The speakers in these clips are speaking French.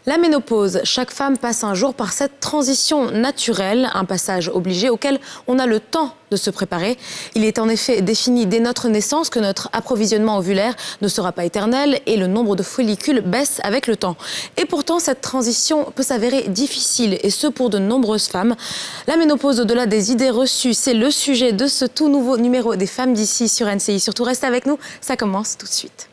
La ménopause, chaque femme passe un jour par cette transition naturelle, un passage obligé auquel on a le temps de se préparer. Il est en effet défini dès notre naissance que notre approvisionnement ovulaire ne sera pas éternel et le nombre de follicules baisse avec le temps. Et pourtant, cette transition peut s'avérer difficile, et ce pour de nombreuses femmes. La ménopause, au-delà des idées reçues, c'est le sujet de ce tout nouveau numéro des Femmes d'ici sur NCI. Surtout, restez avec nous, ça commence tout de suite.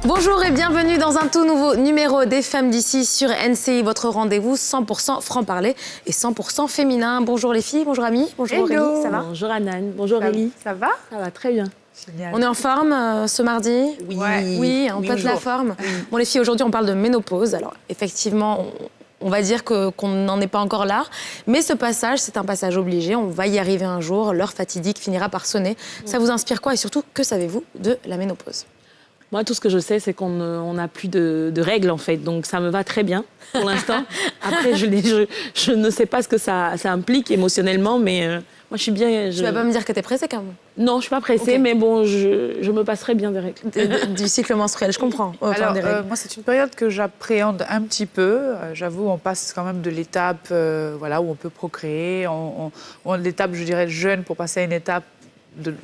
Bonjour et bienvenue dans un tout nouveau numéro des Femmes d'ici sur NCI, votre rendez-vous 100% franc-parler et 100% féminin. Bonjour les filles, bonjour Ami, bonjour Aurélie, ça va? Bonjour Anan, bonjour Aurélie. Ça va? Ça va très bien. Génial. On est en forme ce mardi? Oui, oui, on pète la forme. Bon les filles, aujourd'hui on parle de ménopause. Alors effectivement, on va dire qu'on n'en est pas encore là, mais ce passage, c'est un passage obligé. On va y arriver un jour, l'heure fatidique finira par sonner. Ça vous inspire quoi et surtout, que savez-vous de la ménopause? Moi, tout ce que je sais, c'est qu'on n'a plus de règles, en fait. Donc, ça me va très bien, pour l'instant. Après, je ne sais pas ce que ça implique émotionnellement, mais moi, je suis bien... Tu vas pas me dire que t'es pressée, quand même? Non, je suis pas pressée, Okay. Mais bon, je me passerai bien des règles. Du cycle menstruel, je comprends. Alors, moi, c'est une période que j'appréhende un petit peu. J'avoue, on passe quand même de l'étape voilà, où on peut procréer. L'étape, je dirais, jeune pour passer à une étape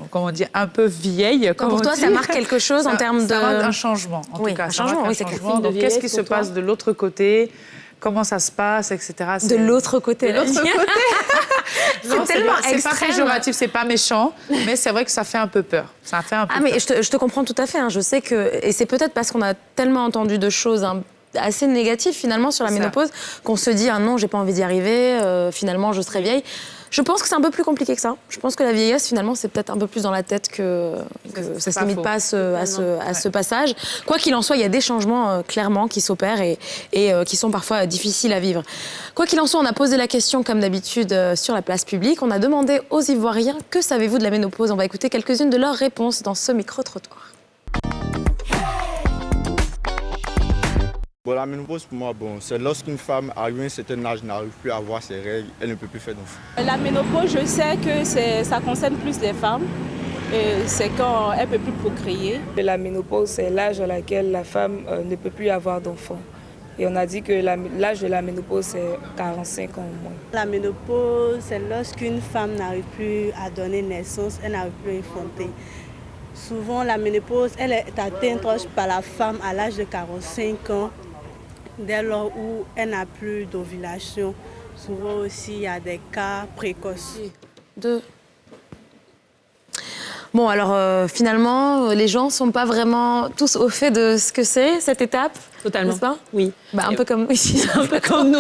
comment dire, un peu vieille. Pour toi, ça marque quelque chose en termes de... Ça marque un changement, en tout cas. Un changement, oui, c'est clair. Donc, qu'est-ce qui se passe de l'autre côté? Comment ça se passe, etc. De l'autre côté. De l'autre côté. C'est tellement extrême. C'est pas péjoratif, c'est pas méchant, mais c'est vrai que ça fait un peu peur. Ça fait un peu peur. Mais je te comprends tout à fait. Hein. Je sais que... Et c'est peut-être parce qu'on a tellement entendu de choses assez négatives, finalement, sur la ménopause, qu'on se dit « Ah non, j'ai pas envie d'y arriver, finalement, je serai vieille ». Je pense que c'est un peu plus compliqué que ça. Je pense que la vieillesse, finalement, c'est peut-être un peu plus dans la tête que ça ne se limite pas à ce passage. Quoi qu'il en soit, il y a des changements, clairement, qui s'opèrent et qui sont parfois difficiles à vivre. Quoi qu'il en soit, on a posé la question, comme d'habitude, sur la place publique. On a demandé aux Ivoiriens « Que savez-vous de la ménopause ?» On va écouter quelques-unes de leurs réponses dans ce micro-trottoir. Bon, la ménopause, pour moi, c'est lorsqu'une femme arrive à un certain âge, n'arrive plus à avoir ses règles, elle ne peut plus faire d'enfants. La ménopause, je sais que ça concerne plus les femmes. C'est quand elle ne peut plus procréer. La ménopause, c'est l'âge à laquelle la femme ne peut plus avoir d'enfants. Et on a dit que l'âge de la ménopause, c'est 45 ans au moins. La ménopause, c'est lorsqu'une femme n'arrive plus à donner naissance, elle n'arrive plus à enfanter. Souvent, la ménopause, elle est atteinte par la femme à l'âge de 45 ans. Dès lors où elle n'a plus d'ovulation, souvent aussi il y a des cas précoces. Bon, alors finalement, les gens ne sont pas vraiment tous au fait de ce que c'est, cette étape. Totalement. N'est-ce pas? Oui. Un peu comme ici. Un peu comme nous.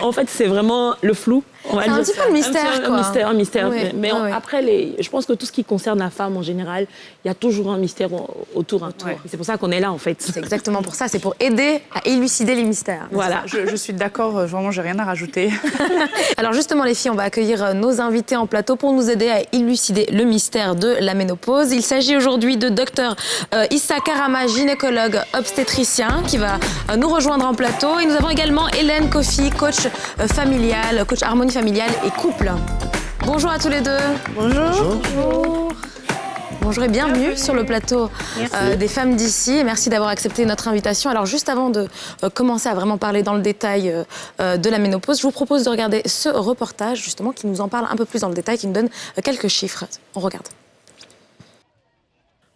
En fait, c'est vraiment le flou. C'est un petit peu le mystère, Un mystère. Oui, mais après, je pense que tout ce qui concerne la femme en général, il y a toujours un mystère autour. Ouais. C'est pour ça qu'on est là, en fait. C'est exactement pour ça. C'est pour aider à élucider les mystères. Voilà. Je suis d'accord. Vraiment, j'ai rien à rajouter. Alors justement, les filles, on va accueillir nos invités en plateau pour nous aider à élucider le mystère de la ménopause. Il s'agit aujourd'hui de Dr Issa Karama, gynécologue obstétricien, qui va nous rejoindre en plateau. Et nous avons également Hélène Kofi, coach familial, coach harmonie familiale et couple. Bonjour à tous les deux. Bonjour. Bonjour. Bonjour et bienvenue sur le plateau des Femmes d'ici. Merci d'avoir accepté notre invitation. Alors juste avant de commencer à vraiment parler dans le détail de la ménopause, je vous propose de regarder ce reportage justement qui nous en parle un peu plus dans le détail, qui nous donne quelques chiffres. On regarde.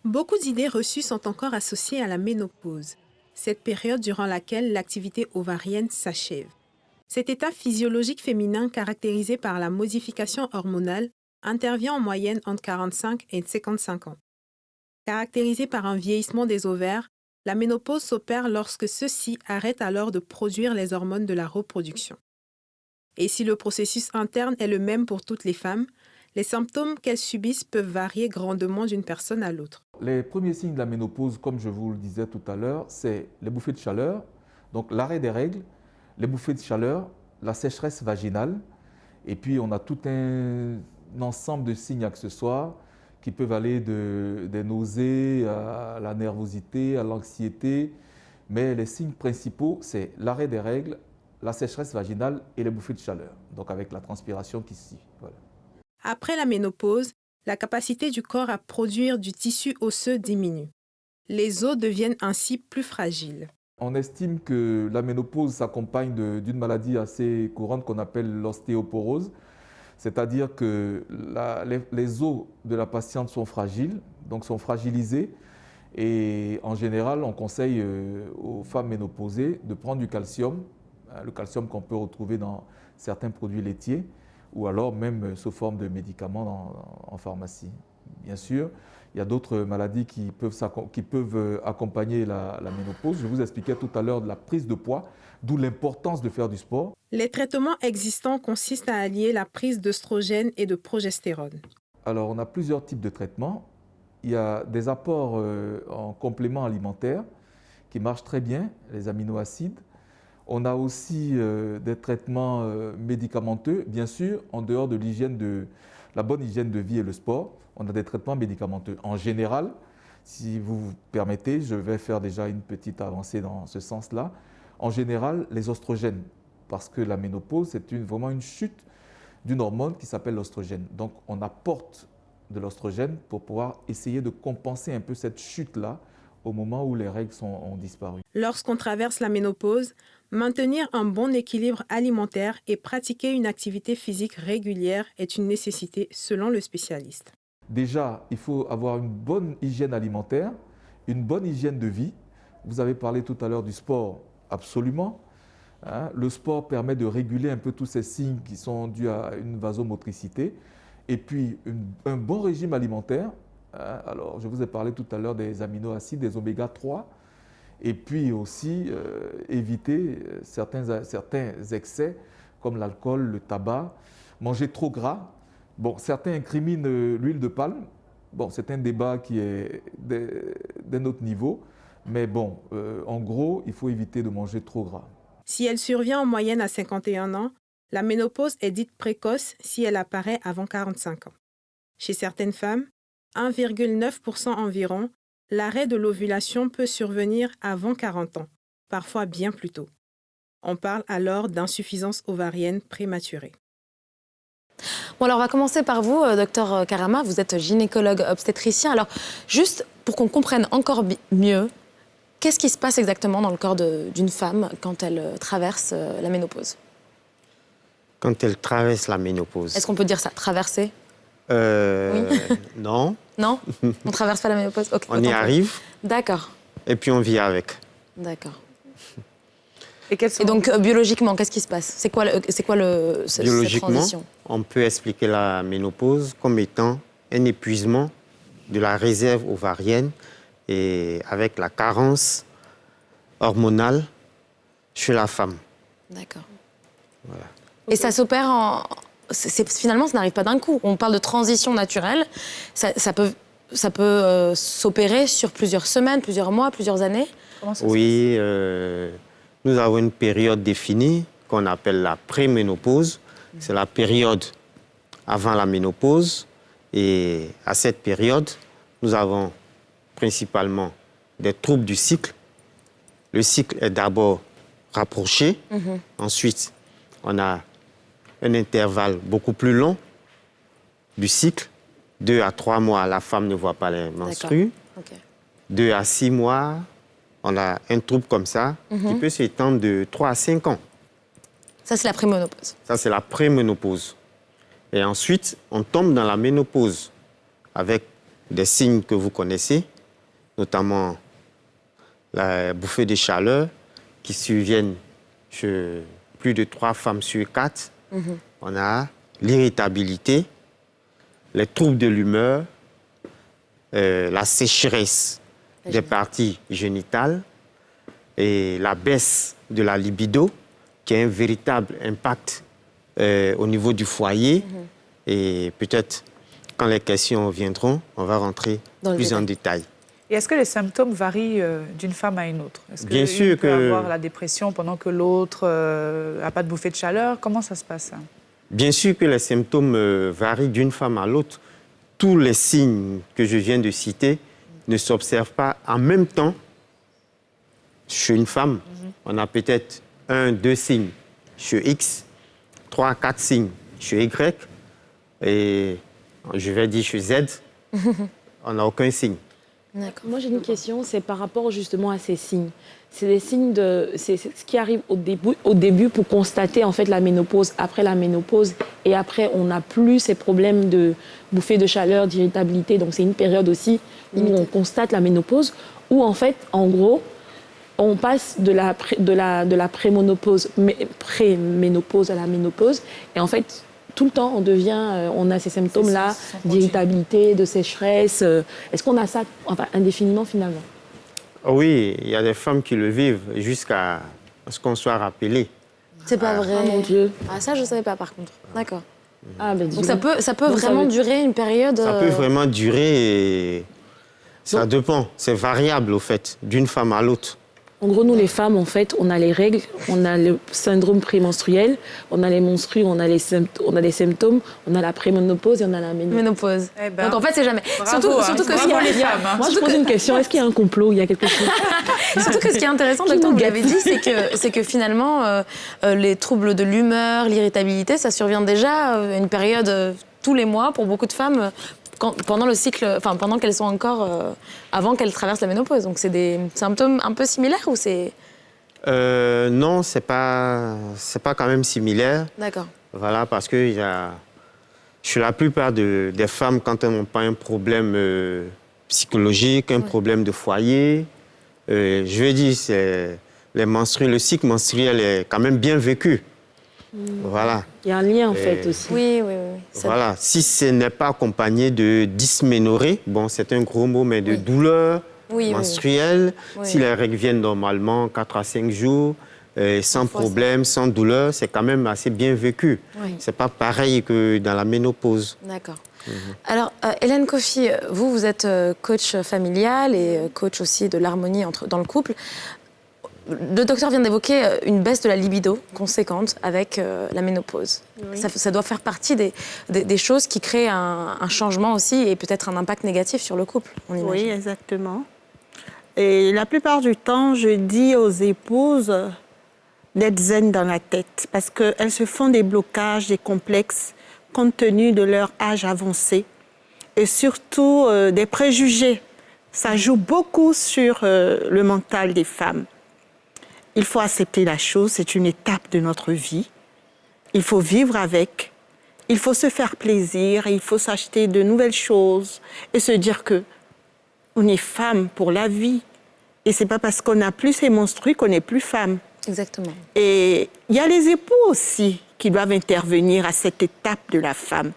Beaucoup d'idées reçues sont encore associées à la ménopause, cette période durant laquelle l'activité ovarienne s'achève. Cet état physiologique féminin caractérisé par la modification hormonale intervient en moyenne entre 45 et 55 ans. Caractérisé par un vieillissement des ovaires, la ménopause s'opère lorsque ceux-ci arrêtent alors de produire les hormones de la reproduction. Et si le processus interne est le même pour toutes les femmes, les symptômes qu'elles subissent peuvent varier grandement d'une personne à l'autre. Les premiers signes de la ménopause, comme je vous le disais tout à l'heure, c'est les bouffées de chaleur, donc l'arrêt des règles, les bouffées de chaleur, la sécheresse vaginale Et puis, on a tout un ensemble de signes accessoires qui peuvent aller des nausées à la nervosité, à l'anxiété. Mais les signes principaux, c'est l'arrêt des règles, la sécheresse vaginale et les bouffées de chaleur, donc avec la transpiration qui suit. Voilà. Après la ménopause, la capacité du corps à produire du tissu osseux diminue. Les os deviennent ainsi plus fragiles. On estime que la ménopause s'accompagne d'une maladie assez courante qu'on appelle l'ostéoporose, c'est-à-dire que les os de la patiente sont fragiles, donc sont fragilisés. Et en général, on conseille aux femmes ménopausées de prendre du calcium, le calcium qu'on peut retrouver dans certains produits laitiers, ou alors même sous forme de médicaments en pharmacie. Bien sûr, il y a d'autres maladies qui peuvent accompagner la ménopause. Je vous expliquais tout à l'heure de la prise de poids, d'où l'importance de faire du sport. Les traitements existants consistent à allier la prise d'œstrogène et de progestérone. Alors, on a plusieurs types de traitements. Il y a des apports en compléments alimentaires qui marchent très bien, les aminoacides. On a aussi des traitements médicamenteux, bien sûr, en dehors de la bonne hygiène de vie et le sport. On a des traitements médicamenteux. En général, si vous permettez, je vais faire déjà une petite avancée dans ce sens-là. En général, les oestrogènes, parce que la ménopause, c'est vraiment une chute d'une hormone qui s'appelle l'oestrogène. Donc, on apporte de l'oestrogène pour pouvoir essayer de compenser un peu cette chute-là au moment où les règles ont disparu. Lorsqu'on traverse la ménopause, maintenir un bon équilibre alimentaire et pratiquer une activité physique régulière est une nécessité selon le spécialiste. Déjà, il faut avoir une bonne hygiène alimentaire, une bonne hygiène de vie. Vous avez parlé tout à l'heure du sport, absolument. Le sport permet de réguler un peu tous ces signes qui sont dus à une vasomotricité. Et puis, un bon régime alimentaire. Alors, je vous ai parlé tout à l'heure des aminoacides, des oméga 3. Et puis aussi, éviter certains excès comme l'alcool, le tabac, manger trop gras. Bon, certains incriminent l'huile de palme. Bon, c'est un débat qui est d'un autre niveau. Mais bon, en gros, il faut éviter de manger trop gras. Si elle survient en moyenne à 51 ans, la ménopause est dite précoce si elle apparaît avant 45 ans. Chez certaines femmes, 1,9% environ, l'arrêt de l'ovulation peut survenir avant 40 ans, parfois bien plus tôt. On parle alors d'insuffisance ovarienne prématurée. Bon, alors on va commencer par vous, docteur Karama. Vous êtes gynécologue obstétricien. Alors, juste pour qu'on comprenne encore mieux, qu'est-ce qui se passe exactement dans le corps d'une femme quand elle traverse la ménopause ? Quand elle traverse la ménopause. Est-ce qu'on peut dire ça, traverser ? Oui. Non. Non ? On ne traverse pas la ménopause ? Okay, on y arrive. D'accord. Et puis on vit avec. D'accord. Et donc, biologiquement, qu'est-ce qui se passe ? C'est quoi biologiquement, cette transition ? On peut expliquer la ménopause comme étant un épuisement de la réserve ovarienne et avec la carence hormonale chez la femme. D'accord. Voilà. Et ça s'opère finalement, ça n'arrive pas d'un coup. On parle de transition naturelle. Ça peut s'opérer sur plusieurs semaines, plusieurs mois, plusieurs années. Comment ça oui, nous avons une période définie qu'on appelle la préménopause. C'est la période avant la ménopause. Et à cette période, nous avons principalement des troubles du cycle. Le cycle est d'abord rapproché. Ensuite, on a un intervalle beaucoup plus long du cycle. 2 à 3 mois, la femme ne voit pas les menstrues. Okay. 2 à 6 mois, on a un trouble comme ça qui peut s'étendre de 3 à 5 ans. Ça, c'est la préménopause. Ça, c'est la préménopause. Et ensuite, on tombe dans la ménopause avec des signes que vous connaissez, notamment la bouffée de chaleur qui surviennent chez plus de 3 femmes sur 4. On a l'irritabilité, les troubles de l'humeur, la sécheresse des parties génitales et la baisse de la libido qui a un véritable impact au niveau du foyer. Et peut-être, quand les questions viendront, on va rentrer plus en détail. Et est-ce que les symptômes varient d'une femme à une autre ? Est-ce Bien sûr peut avoir la dépression pendant que l'autre n'a pas de bouffée de chaleur ? Comment ça se passe ? Bien sûr que les symptômes varient d'une femme à l'autre. Tous les signes que je viens de citer ne s'observent pas en même temps chez une femme. On a peut-être 1, 2 signes chez X, 3, 4 signes chez Y, et je vais dire chez Z, on n'a aucun signe. Moi, j'ai une question, c'est par rapport justement à ces signes. C'est des signes c'est ce qui arrive au début pour constater en fait la ménopause, après la ménopause, et après on n'a plus ces problèmes de bouffées de chaleur, d'irritabilité. Donc c'est une période aussi où on constate la ménopause, où en fait, en gros, on passe de la préménopause à la ménopause, et en fait, tout le temps, on a ces symptômes-là d'irritabilité, de sécheresse. Est-ce qu'on a ça indéfiniment finalement? Oui, il y a des femmes qui le vivent jusqu'à ce qu'on soit rappelé. C'est pas vrai. Oh mon Dieu. Ah, ça, je savais pas par contre. D'accord. Donc ça peut vraiment durer une période. Ça peut vraiment durer et ça dépend. C'est variable au fait, d'une femme à l'autre. En gros, nous les femmes, en fait, on a les règles, on a le syndrome prémenstruel, on a les menstrues, on a des symptômes, on a la préménopause et on a la ménopause. Donc en fait, c'est jamais. Surtout que bravo les femmes. Moi, je pose une question. Est-ce qu'il y a un complot? Il y a quelque chose? Surtout que ce qui est intéressant, docteur, vous l'avez dit, c'est que finalement, les troubles de l'humeur, l'irritabilité, ça survient déjà une période tous les mois pour beaucoup de femmes. Pendant le cycle, pendant qu'elles sont encore, avant qu'elles traversent la ménopause. Donc c'est des symptômes un peu similaires ou c'est... Non, c'est pas quand même similaire. D'accord. Voilà, parce que chez la plupart des femmes, quand elles n'ont pas un problème psychologique, un problème de foyer, je veux dire, le cycle menstruel est quand même bien vécu. Voilà. Il y a un lien en fait aussi. Oui. Voilà. Si ce n'est pas accompagné de dysménorrhée, bon, c'est un gros mot, mais de douleur menstruelle, si les règles viennent normalement 4 à 5 jours, sans problème, sans douleur, c'est quand même assez bien vécu. Oui. C'est pas pareil que dans la ménopause. D'accord. Alors, Hélène Kofi, vous êtes coach familial et coach aussi de l'harmonie dans le couple. Le docteur vient d'évoquer une baisse de la libido conséquente avec la ménopause. Oui. Ça doit faire partie des choses qui créent un changement aussi et peut-être un impact négatif sur le couple, on imagine. Oui, exactement. Et la plupart du temps, je dis aux épouses d'être zen dans la tête parce qu'elles se font des blocages, des complexes compte tenu de leur âge avancé et surtout des préjugés. Ça joue beaucoup sur le mental des femmes. Il faut accepter la chose, c'est une étape de notre vie. Il faut vivre avec, il faut se faire plaisir, il faut s'acheter de nouvelles choses et se dire que on est femme pour la vie. Et c'est pas parce qu'on n'a plus ses menstrues qu'on n'est plus femme. Exactement. Et il y a les époux aussi qui doivent intervenir à cette étape de la femme.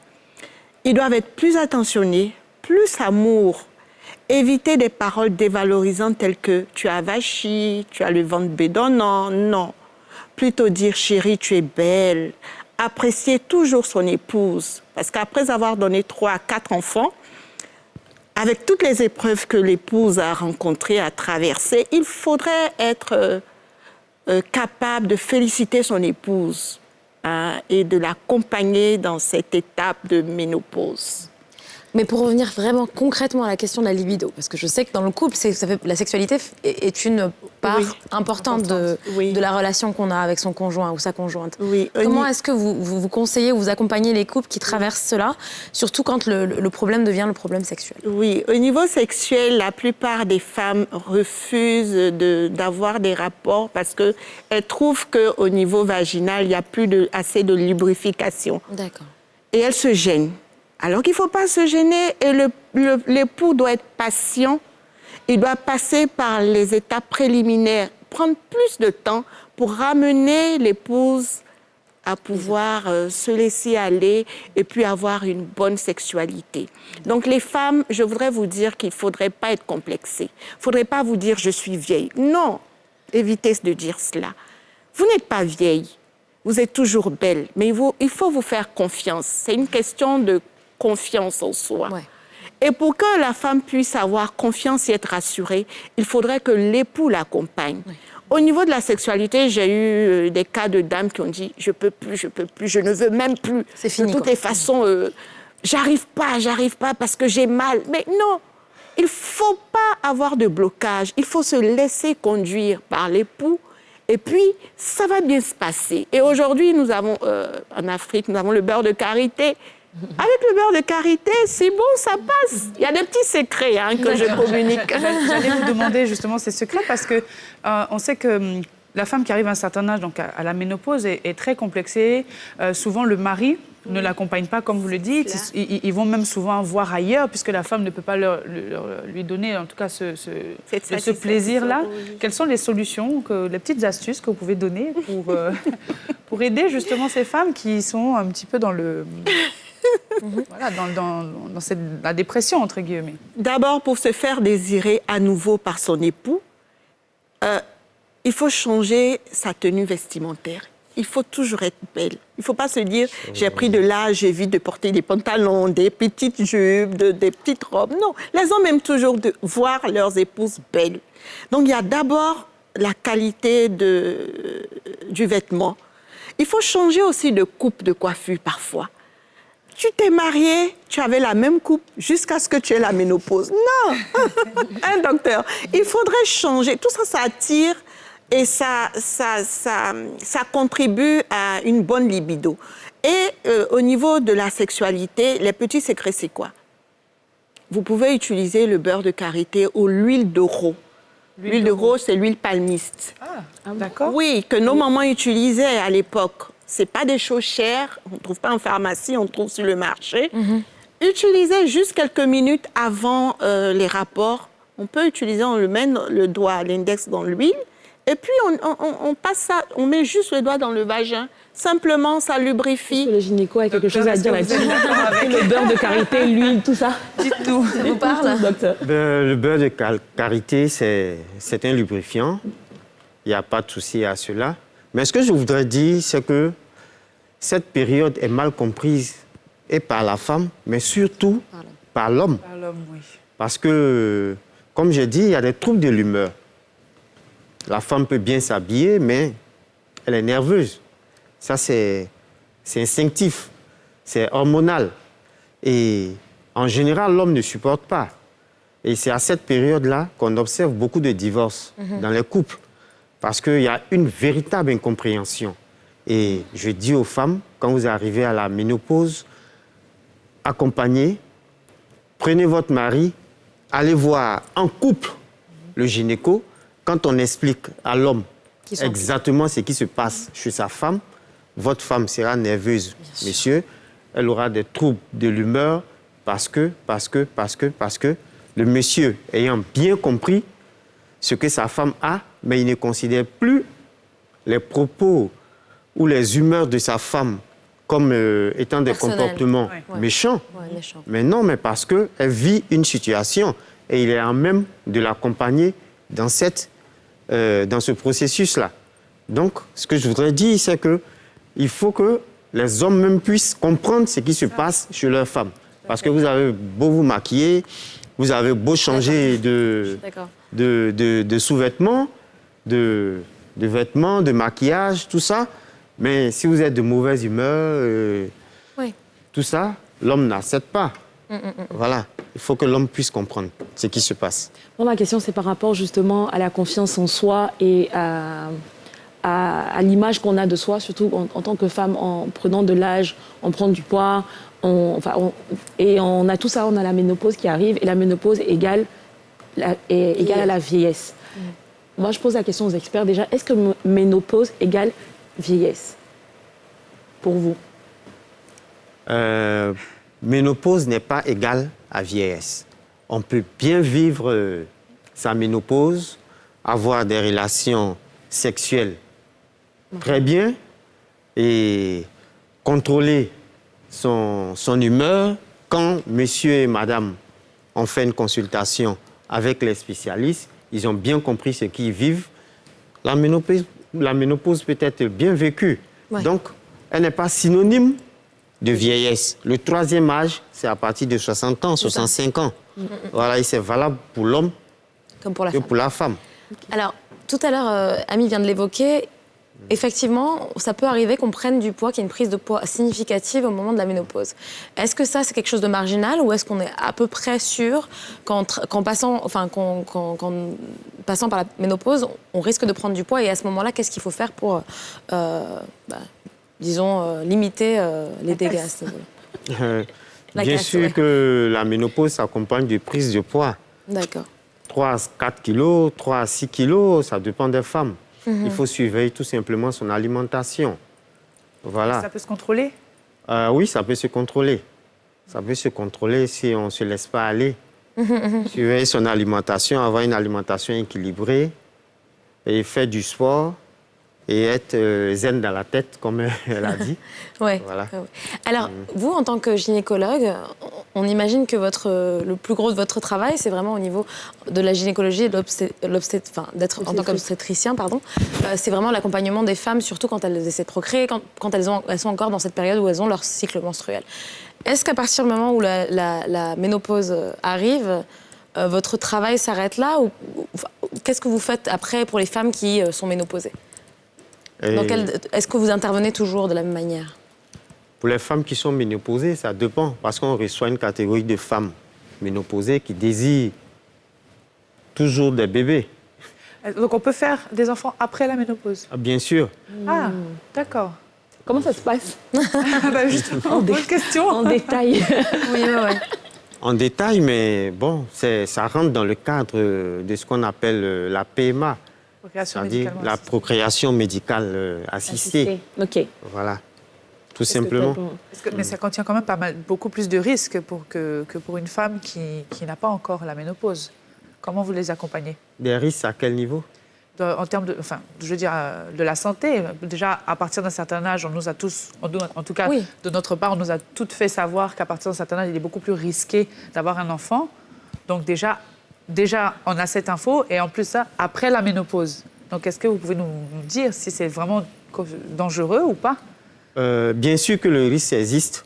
Ils doivent être plus attentionnés, plus amour. Éviter des paroles dévalorisantes telles que « tu as vachi »,« tu as le ventre bédonnant ». Non. Plutôt dire « chérie, tu es belle ». Apprécier toujours son épouse. Parce qu'après avoir donné 3 à 4 enfants, avec toutes les épreuves que l'épouse a rencontrées, a traversées, il faudrait être capable de féliciter son épouse et de l'accompagner dans cette étape de ménopause. Mais pour revenir vraiment concrètement à la question de la libido, parce que je sais que dans le couple, la sexualité est une part importante de la relation qu'on a avec son conjoint ou sa conjointe. Oui. Comment est-ce que vous conseillez ou vous accompagnez les couples qui traversent cela, surtout quand le problème devient le problème sexuel? Oui, au niveau sexuel, la plupart des femmes refusent d'avoir des rapports parce qu'elles trouvent qu'au niveau vaginal, il n'y a plus assez de lubrification. D'accord. Et elles se gênent. Alors qu'il ne faut pas se gêner et l'époux doit être patient. Il doit passer par les étapes préliminaires, prendre plus de temps pour ramener l'épouse à pouvoir se laisser aller et puis avoir une bonne sexualité. Donc les femmes, je voudrais vous dire qu'il ne faudrait pas être complexées. Il ne faudrait pas vous dire « je suis vieille ». Non, évitez de dire cela. Vous n'êtes pas vieille, vous êtes toujours belle, mais il faut vous faire confiance. C'est une question de confiance en soi. Ouais. Et pour que la femme puisse avoir confiance et être rassurée, il faudrait que l'époux l'accompagne. Ouais. Au niveau de la sexualité, j'ai eu des cas de dames qui ont dit « je peux plus, je ne veux même plus. C'est fini, de toutes les façons, j'arrive pas parce que j'ai mal. » Mais non, il ne faut pas avoir de blocage. Il faut se laisser conduire par l'époux et puis ça va bien se passer. Et aujourd'hui, nous avons, en Afrique, nous avons le beurre de karité. Avec le beurre de karité, c'est bon, ça passe. Il y a des petits secrets que je communique. J'allais vous demander justement ces secrets parce que on sait que la femme qui arrive à un certain âge, donc à la ménopause, est très complexée. Souvent, le mari ne l'accompagne pas, comme vous le dites. Ils vont même souvent voir ailleurs, puisque la femme ne peut pas lui donner, en tout cas, ce plaisir-là. Quelles sont les solutions, les petites astuces que vous pouvez donner pour aider justement ces femmes qui sont un petit peu dans le... Voilà, dans la dépression, entre guillemets. D'abord, pour se faire désirer à nouveau par son époux, il faut changer sa tenue vestimentaire. Il faut toujours être belle. Il ne faut pas se dire « j'ai pris de l'âge, j'évite de porter des pantalons, des petites jupes, des petites robes ». Non, les hommes aiment toujours voir leurs épouses belles. Donc, il y a d'abord la qualité du vêtement. Il faut changer aussi de coupe de coiffure parfois. Tu t'es marié, tu avais la même coupe jusqu'à ce que tu aies la ménopause. Non, docteur, il faudrait changer. Tout ça, ça attire et ça contribue à une bonne libido. Et au niveau de la sexualité, les petits secrets, c'est quoi? Vous pouvez utiliser le beurre de karité ou l'huile de rose. L'huile de rose, c'est l'huile palmiste. Ah, d'accord. Oui, que nos mamans utilisaient à l'époque. Ce n'est pas des choses chères, on ne trouve pas en pharmacie, on trouve sur le marché. Utilisez juste quelques minutes avant les rapports. On peut utiliser, on le met le doigt, l'index dans l'huile, et puis on passe ça, on met juste le doigt dans le vagin. Simplement, ça lubrifie. Le gynéco a quelque chose à dire là-dessus. Le beurre de karité, l'huile, tout ça. Dites tout. Ça vous parle, docteur? Le beurre de karité, c'est un lubrifiant. Il n'y a pas de souci à cela. Mais ce que je voudrais dire, c'est que cette période est mal comprise et par la femme, mais surtout par l'homme. Par l'homme, oui. Parce que, comme j'ai dit, il y a des troubles de l'humeur. La femme peut bien s'habiller, mais elle est nerveuse. Ça, c'est instinctif, c'est hormonal. Et en général, l'homme ne supporte pas. Et c'est à cette période-là qu'on observe beaucoup de divorces dans les couples. Parce qu'il y a une véritable incompréhension. Et je dis aux femmes, quand vous arrivez à la ménopause, accompagnez, prenez votre mari, allez voir en couple le gynéco. Quand on explique à l'homme exactement ce qui se passe chez sa femme, votre femme sera nerveuse, monsieur. Elle aura des troubles de l'humeur parce que le monsieur, ayant bien compris ce que sa femme a, mais il ne considère plus les propos ou les humeurs de sa femme comme étant des comportements méchants. Mais non, mais parce qu'elle vit une situation et il est en même de l'accompagner dans ce processus-là. Donc, ce que je voudrais dire, c'est qu'il faut que les hommes même puissent comprendre ce qui se passe chez leurs femmes. Parce que vous avez beau vous maquiller, vous avez beau changer de sous-vêtements, de vêtements, de maquillage, tout ça. Mais si vous êtes de mauvaise humeur, tout ça, l'homme n'accepte pas. Voilà, il faut que l'homme puisse comprendre ce qui se passe. Bon, ma question, c'est par rapport justement à la confiance en soi et à l'image qu'on a de soi, surtout en tant que femme, en prenant de l'âge, en prenant du poids. Et on a tout ça, on a la ménopause qui arrive, et la ménopause égale à la vieillesse. Moi, je pose la question aux experts déjà, est-ce que ménopause égale vieillesse pour vous? Ménopause n'est pas égale à vieillesse. On peut bien vivre sa ménopause, avoir des relations sexuelles très bien et contrôler son humeur. Quand monsieur et madame ont fait une consultation avec les spécialistes, ils ont bien compris ce qu'ils vivent. La ménopause peut être bien vécue. Donc, elle n'est pas synonyme de vieillesse. Le troisième âge, c'est à partir de 60 ans, 65 ans. Voilà, et c'est valable pour l'homme comme pour la que femme. pour la femme. Alors, tout à l'heure, Ami vient de l'évoquer. Effectivement, ça peut arriver qu'on prenne du poids, qu'il y ait une prise de poids significative au moment de la ménopause. Est-ce que ça, c'est quelque chose de marginal ou est-ce qu'on est à peu près sûr qu'en passant par la ménopause, on risque de prendre du poids et à ce moment-là, qu'est-ce qu'il faut faire pour, limiter les dégâts à ce niveau-là? Bien sûr que la ménopause s'accompagne de prise de poids. D'accord. 3 à 4 kilos, 3 à 6 kilos, ça dépend des femmes. Il faut surveiller tout simplement son alimentation. Voilà. Ça peut se contrôler? Oui, ça peut se contrôler. Ça peut se contrôler si on ne se laisse pas aller. Surveiller son alimentation, avoir une alimentation équilibrée et faire du sport et être zen dans la tête, comme elle a dit. Ouais. Voilà. Alors, vous, en tant que gynécologue, on imagine que le plus gros de votre travail, c'est vraiment au niveau de la gynécologie et de d'être en tant qu'obstétricien, c'est vraiment l'accompagnement des femmes, surtout quand elles essaient de procréer, quand elles sont encore dans cette période où elles ont leur cycle menstruel. Est-ce qu'à partir du moment où la ménopause arrive, votre travail s'arrête là ou qu'est-ce que vous faites après pour les femmes qui sont ménopausées? Est-ce que vous intervenez toujours de la même manière? Pour les femmes qui sont ménopausées, ça dépend, parce qu'on reçoit une catégorie de femmes ménopausées qui désirent toujours des bébés. Donc on peut faire des enfants après la ménopause? Bien sûr. Ah, d'accord. Comment ça se passe? Justement, bonne question. En détail. Oui. En détail, mais bon, ça rentre dans le cadre de ce qu'on appelle la PMA. C'est-à-dire la procréation médicale assistée. OK. Voilà, tout simplement. Mais ça contient quand même beaucoup plus de risques que pour une femme qui n'a pas encore la ménopause. Comment vous les accompagnez? Des risques à quel niveau? En termes de, de la santé. Déjà, à partir d'un certain âge, on nous a tous, en tout cas de notre part, on nous a toutes fait savoir qu'à partir d'un certain âge, il est beaucoup plus risqué d'avoir un enfant. Donc déjà, on a cette info, et en plus ça, après la ménopause. Donc, est-ce que vous pouvez nous dire si c'est vraiment dangereux ou pas? Bien sûr que le risque existe,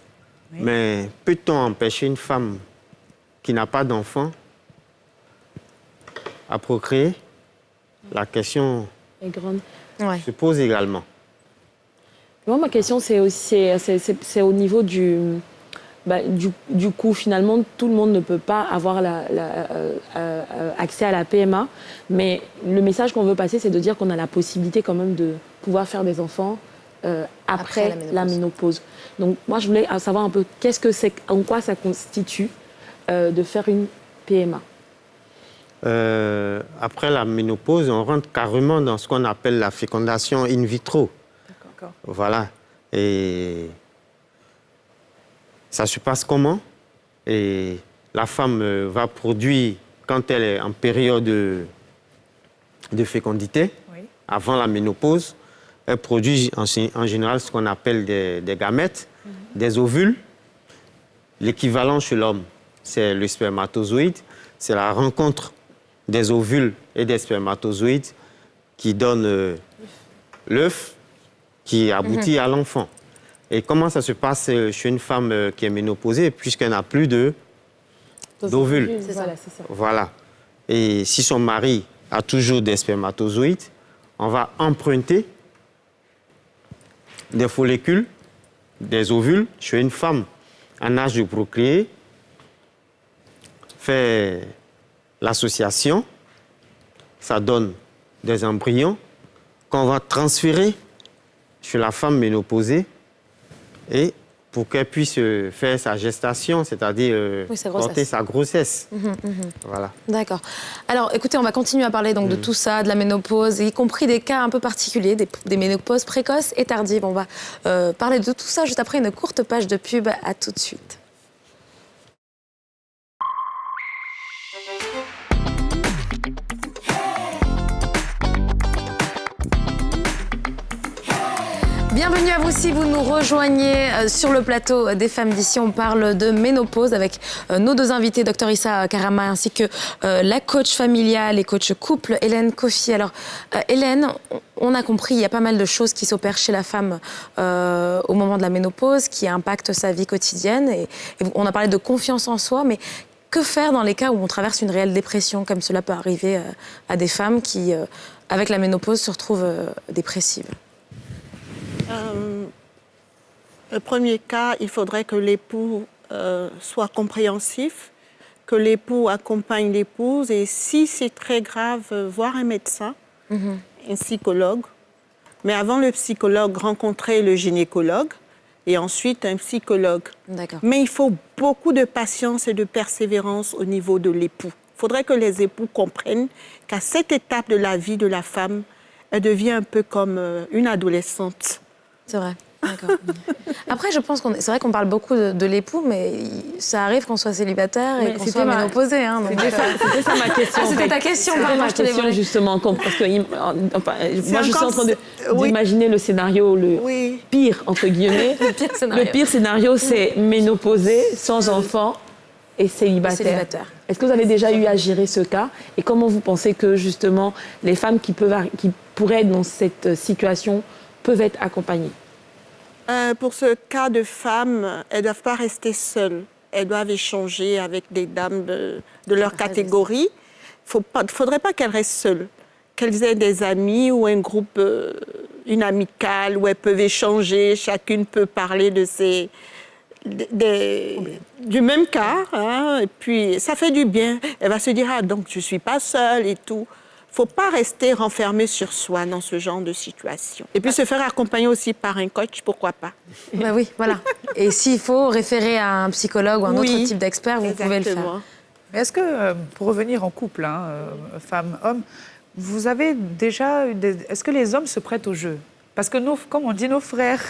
mais peut-on empêcher une femme qui n'a pas d'enfant à procréer? La question est grande. Se pose également. Moi, ma question, c'est au niveau du coup, finalement, tout le monde ne peut pas avoir accès à la PMA. Mais le message qu'on veut passer, c'est de dire qu'on a la possibilité quand même de pouvoir faire des enfants après la ménopause. Donc, moi, je voulais savoir un peu en quoi ça constitue de faire une PMA. Après la ménopause, on rentre carrément dans ce qu'on appelle la fécondation in vitro. D'accord. Voilà. Et ça se passe comment? Et la femme va produire, quand elle est en période de fécondité, avant la ménopause, elle produit en général ce qu'on appelle des gamètes, des ovules. L'équivalent chez l'homme, c'est le spermatozoïde. C'est la rencontre des ovules et des spermatozoïdes qui donne l'œuf qui aboutit à l'enfant. Et comment ça se passe chez une femme qui est ménopausée, puisqu'elle n'a plus d'ovules? Voilà. Et si son mari a toujours des spermatozoïdes, on va emprunter des follicules, des ovules chez une femme en âge de procréer, faire l'association, ça donne des embryons qu'on va transférer chez la femme ménopausée et pour qu'elle puisse faire sa gestation, c'est-à-dire porter sa grossesse. Voilà. D'accord. Alors, écoutez, on va continuer à parler donc, de tout ça, de la ménopause, y compris des cas un peu particuliers, des ménopauses précoces et tardives. On va parler de tout ça juste après une courte page de pub. À tout de suite. Bienvenue à vous si vous nous rejoignez sur le plateau des Femmes d'ici. On parle de ménopause avec nos deux invités, Dr Issa Karama, ainsi que la coach familiale et coach couple, Hélène Kofi. Alors, Hélène, on a compris, il y a pas mal de choses qui s'opèrent chez la femme au moment de la ménopause, qui impactent sa vie quotidienne. Et on a parlé de confiance en soi, mais que faire dans les cas où on traverse une réelle dépression, comme cela peut arriver à des femmes qui avec la ménopause, se retrouvent dépressives? Le premier cas, il faudrait que l'époux soit compréhensif, que l'époux accompagne l'épouse et si c'est très grave, voir un médecin, un psychologue. Mais avant le psychologue, rencontrer le gynécologue et ensuite un psychologue. D'accord. Mais il faut beaucoup de patience et de persévérance au niveau de l'époux. Il faudrait que les époux comprennent qu'à cette étape de la vie de la femme, elle devient un peu comme une adolescente. C'est vrai. D'accord. Après, je pense c'est vrai qu'on parle beaucoup de l'époux, mais ça arrive qu'on soit célibataire et qu'on soit ménopausé. Hein, c'était ça ma question. C'était ta question, pardon, ma question justement. Parce que moi, je suis en train d'imaginer le scénario le pire, entre guillemets. Le pire scénario, c'est ménopausé, sans enfant et célibataire. Est-ce que vous avez déjà eu à gérer ce cas? Et comment vous pensez que justement les femmes qui pourraient être dans cette situation peuvent être accompagnées? Pour ce cas de femmes, elles ne doivent pas rester seules. Elles doivent échanger avec des dames de leur catégorie. Il ne faudrait pas qu'elles restent seules. Qu'elles aient des amis ou un groupe, une amicale où elles peuvent échanger. Chacune peut parler du même cas. Hein, et puis, ça fait du bien. Elle va se dire, ah, donc je ne suis pas seule et tout. Il ne faut pas rester renfermé sur soi dans ce genre de situation. Et puis se faire accompagner aussi par un coach, pourquoi pas? Ben oui, voilà. Et s'il faut référer à un psychologue ou un autre type d'expert, vous pouvez le faire. Mais est-ce que, pour revenir en couple, hein, femme-homme, vous avez déjà... Est-ce que les hommes se prêtent au jeu? Parce que, comme on dit, nos frères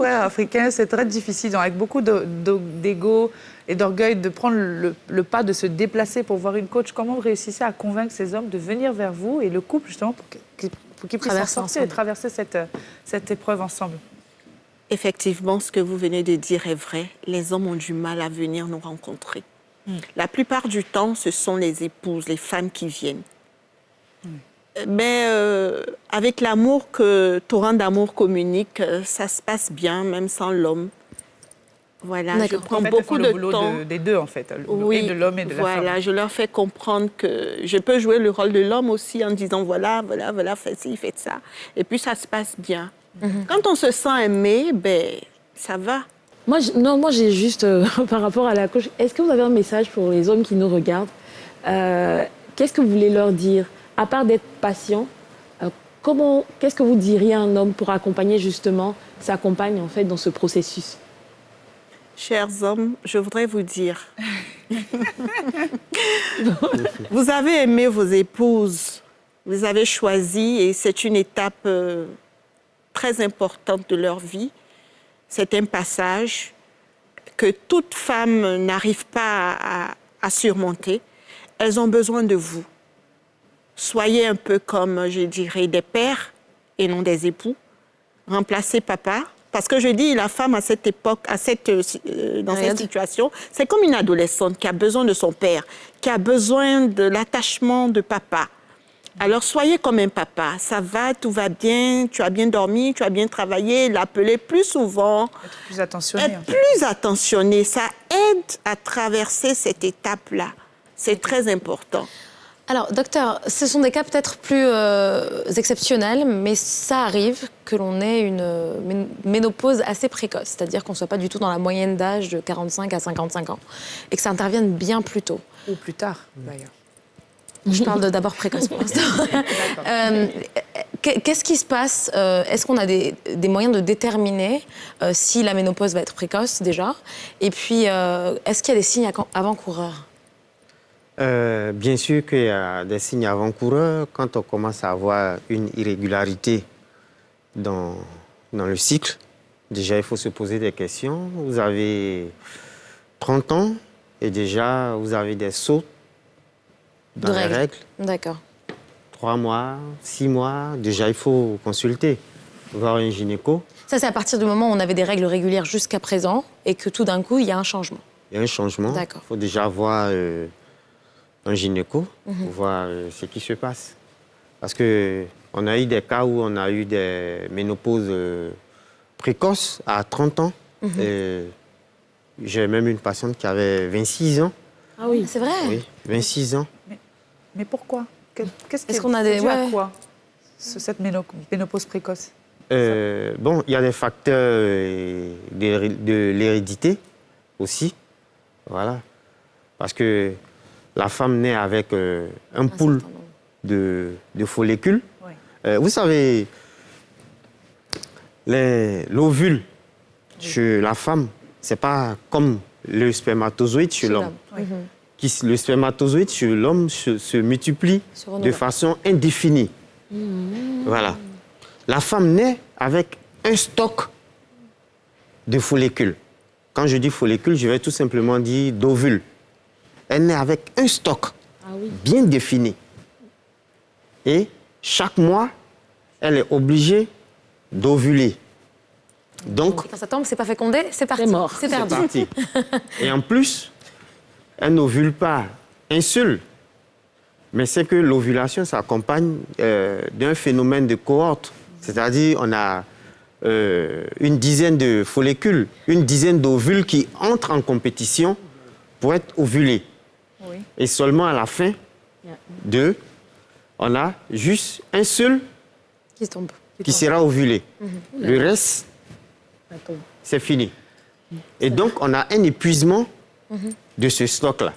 africains, c'est très difficile, avec beaucoup d'ego et d'orgueil, de prendre le pas, de se déplacer pour voir une coach. Comment vous réussissez à convaincre ces hommes de venir vers vous et le couple, justement, pour qu'ils puissent s'en sortir et traverser cette épreuve ensemble? Effectivement, ce que vous venez de dire est vrai. Les hommes ont du mal à venir nous rencontrer. La plupart du temps, ce sont les épouses, les femmes qui viennent. Mais avec l'amour que Torrent d'amour communique, ça se passe bien, même sans l'homme. Voilà, je prends beaucoup de temps. Des deux, en fait, et de l'homme et de la femme. Voilà, je leur fais comprendre que je peux jouer le rôle de l'homme aussi en disant voilà, faites ci, faites ça. Et puis ça se passe bien. Quand on se sent aimé, ça va. Moi, j'ai juste, par rapport à la coach, est-ce que vous avez un message pour les hommes qui nous regardent? Qu'est-ce que vous voulez leur dire? À part d'être patient, qu'est-ce que vous diriez à un homme pour accompagner justement sa compagne en fait, dans ce processus? Chers hommes, je voudrais vous dire, vous avez aimé vos épouses, vous avez choisi et c'est une étape très importante de leur vie. C'est un passage que toute femme n'arrive pas à surmonter. Elles ont besoin de vous. Soyez un peu comme, je dirais, des pères et non des époux. Remplacez papa. Parce que je dis, la femme à cette époque, dans cette situation, c'est comme une adolescente qui a besoin de son père, qui a besoin de l'attachement de papa. Alors soyez comme un papa. Ça va, tout va bien, tu as bien dormi, tu as bien travaillé, l'appeler plus souvent. Être plus attentionné. Être plus attentionné, ça aide à traverser cette étape-là. C'est très important. Alors, docteur, ce sont des cas peut-être plus exceptionnels, mais ça arrive que l'on ait une ménopause assez précoce, c'est-à-dire qu'on ne soit pas du tout dans la moyenne d'âge de 45 à 55 ans, et que ça intervienne bien plus tôt. Ou plus tard, d'ailleurs. Je parle d'abord précoce pour l'instant. Qu'est-ce qui se passe? Est-ce qu'on a des moyens de déterminer si la ménopause va être précoce, déjà? Et puis, est-ce qu'il y a des signes avant-coureurs? Bien sûr qu'il y a des signes avant-coureurs. Quand on commence à avoir une irrégularité dans le cycle, déjà, il faut se poser des questions. Vous avez 30 ans et déjà, vous avez des sauts dans les règles. D'accord. 3 mois, 6 mois, déjà, il faut consulter, voir un gynéco. Ça, c'est à partir du moment où on avait des règles régulières jusqu'à présent et que tout d'un coup, il y a un changement. Il y a un changement. D'accord. Il faut déjà voir un gynéco pour voir ce qui se passe. Parce qu'on a eu des cas où on a eu des ménopauses précoces à 30 ans. J'ai même une patiente qui avait 26 ans. Ah oui, c'est vrai? Oui, 26 ans. Mais pourquoi? Qu'est-ce Est-ce qu'on a des... dû à ouais. quoi, cette ménopause précoce? Bon, il y a des facteurs de l'hérédité aussi. Voilà. Parce que la femme naît avec un pool de follicules. Oui. Vous savez, l'ovule chez la femme, c'est pas comme le spermatozoïde chez l'homme. Oui. Le spermatozoïde chez l'homme se multiplie de façon indéfinie. Voilà. La femme naît avec un stock de follicules. Quand je dis follicules, je vais tout simplement dire d'ovules. Elle naît avec un stock bien défini. Et chaque mois, elle est obligée d'ovuler. Donc, quand ça tombe, c'est pas fécondé, c'est parti. C'est mort. C'est perdu. parti. Et en plus, elle n'ovule pas un seul. Mais c'est que l'ovulation s'accompagne d'un phénomène de cohorte. C'est-à-dire, on a une dizaine de follicules, une dizaine d'ovules qui entrent en compétition pour être ovulés. Oui. Et seulement à la fin on a juste un seul Qui se tombe. qui sera ovulé. Le reste, c'est fini. Et donc, on a un épuisement de ce stock-là.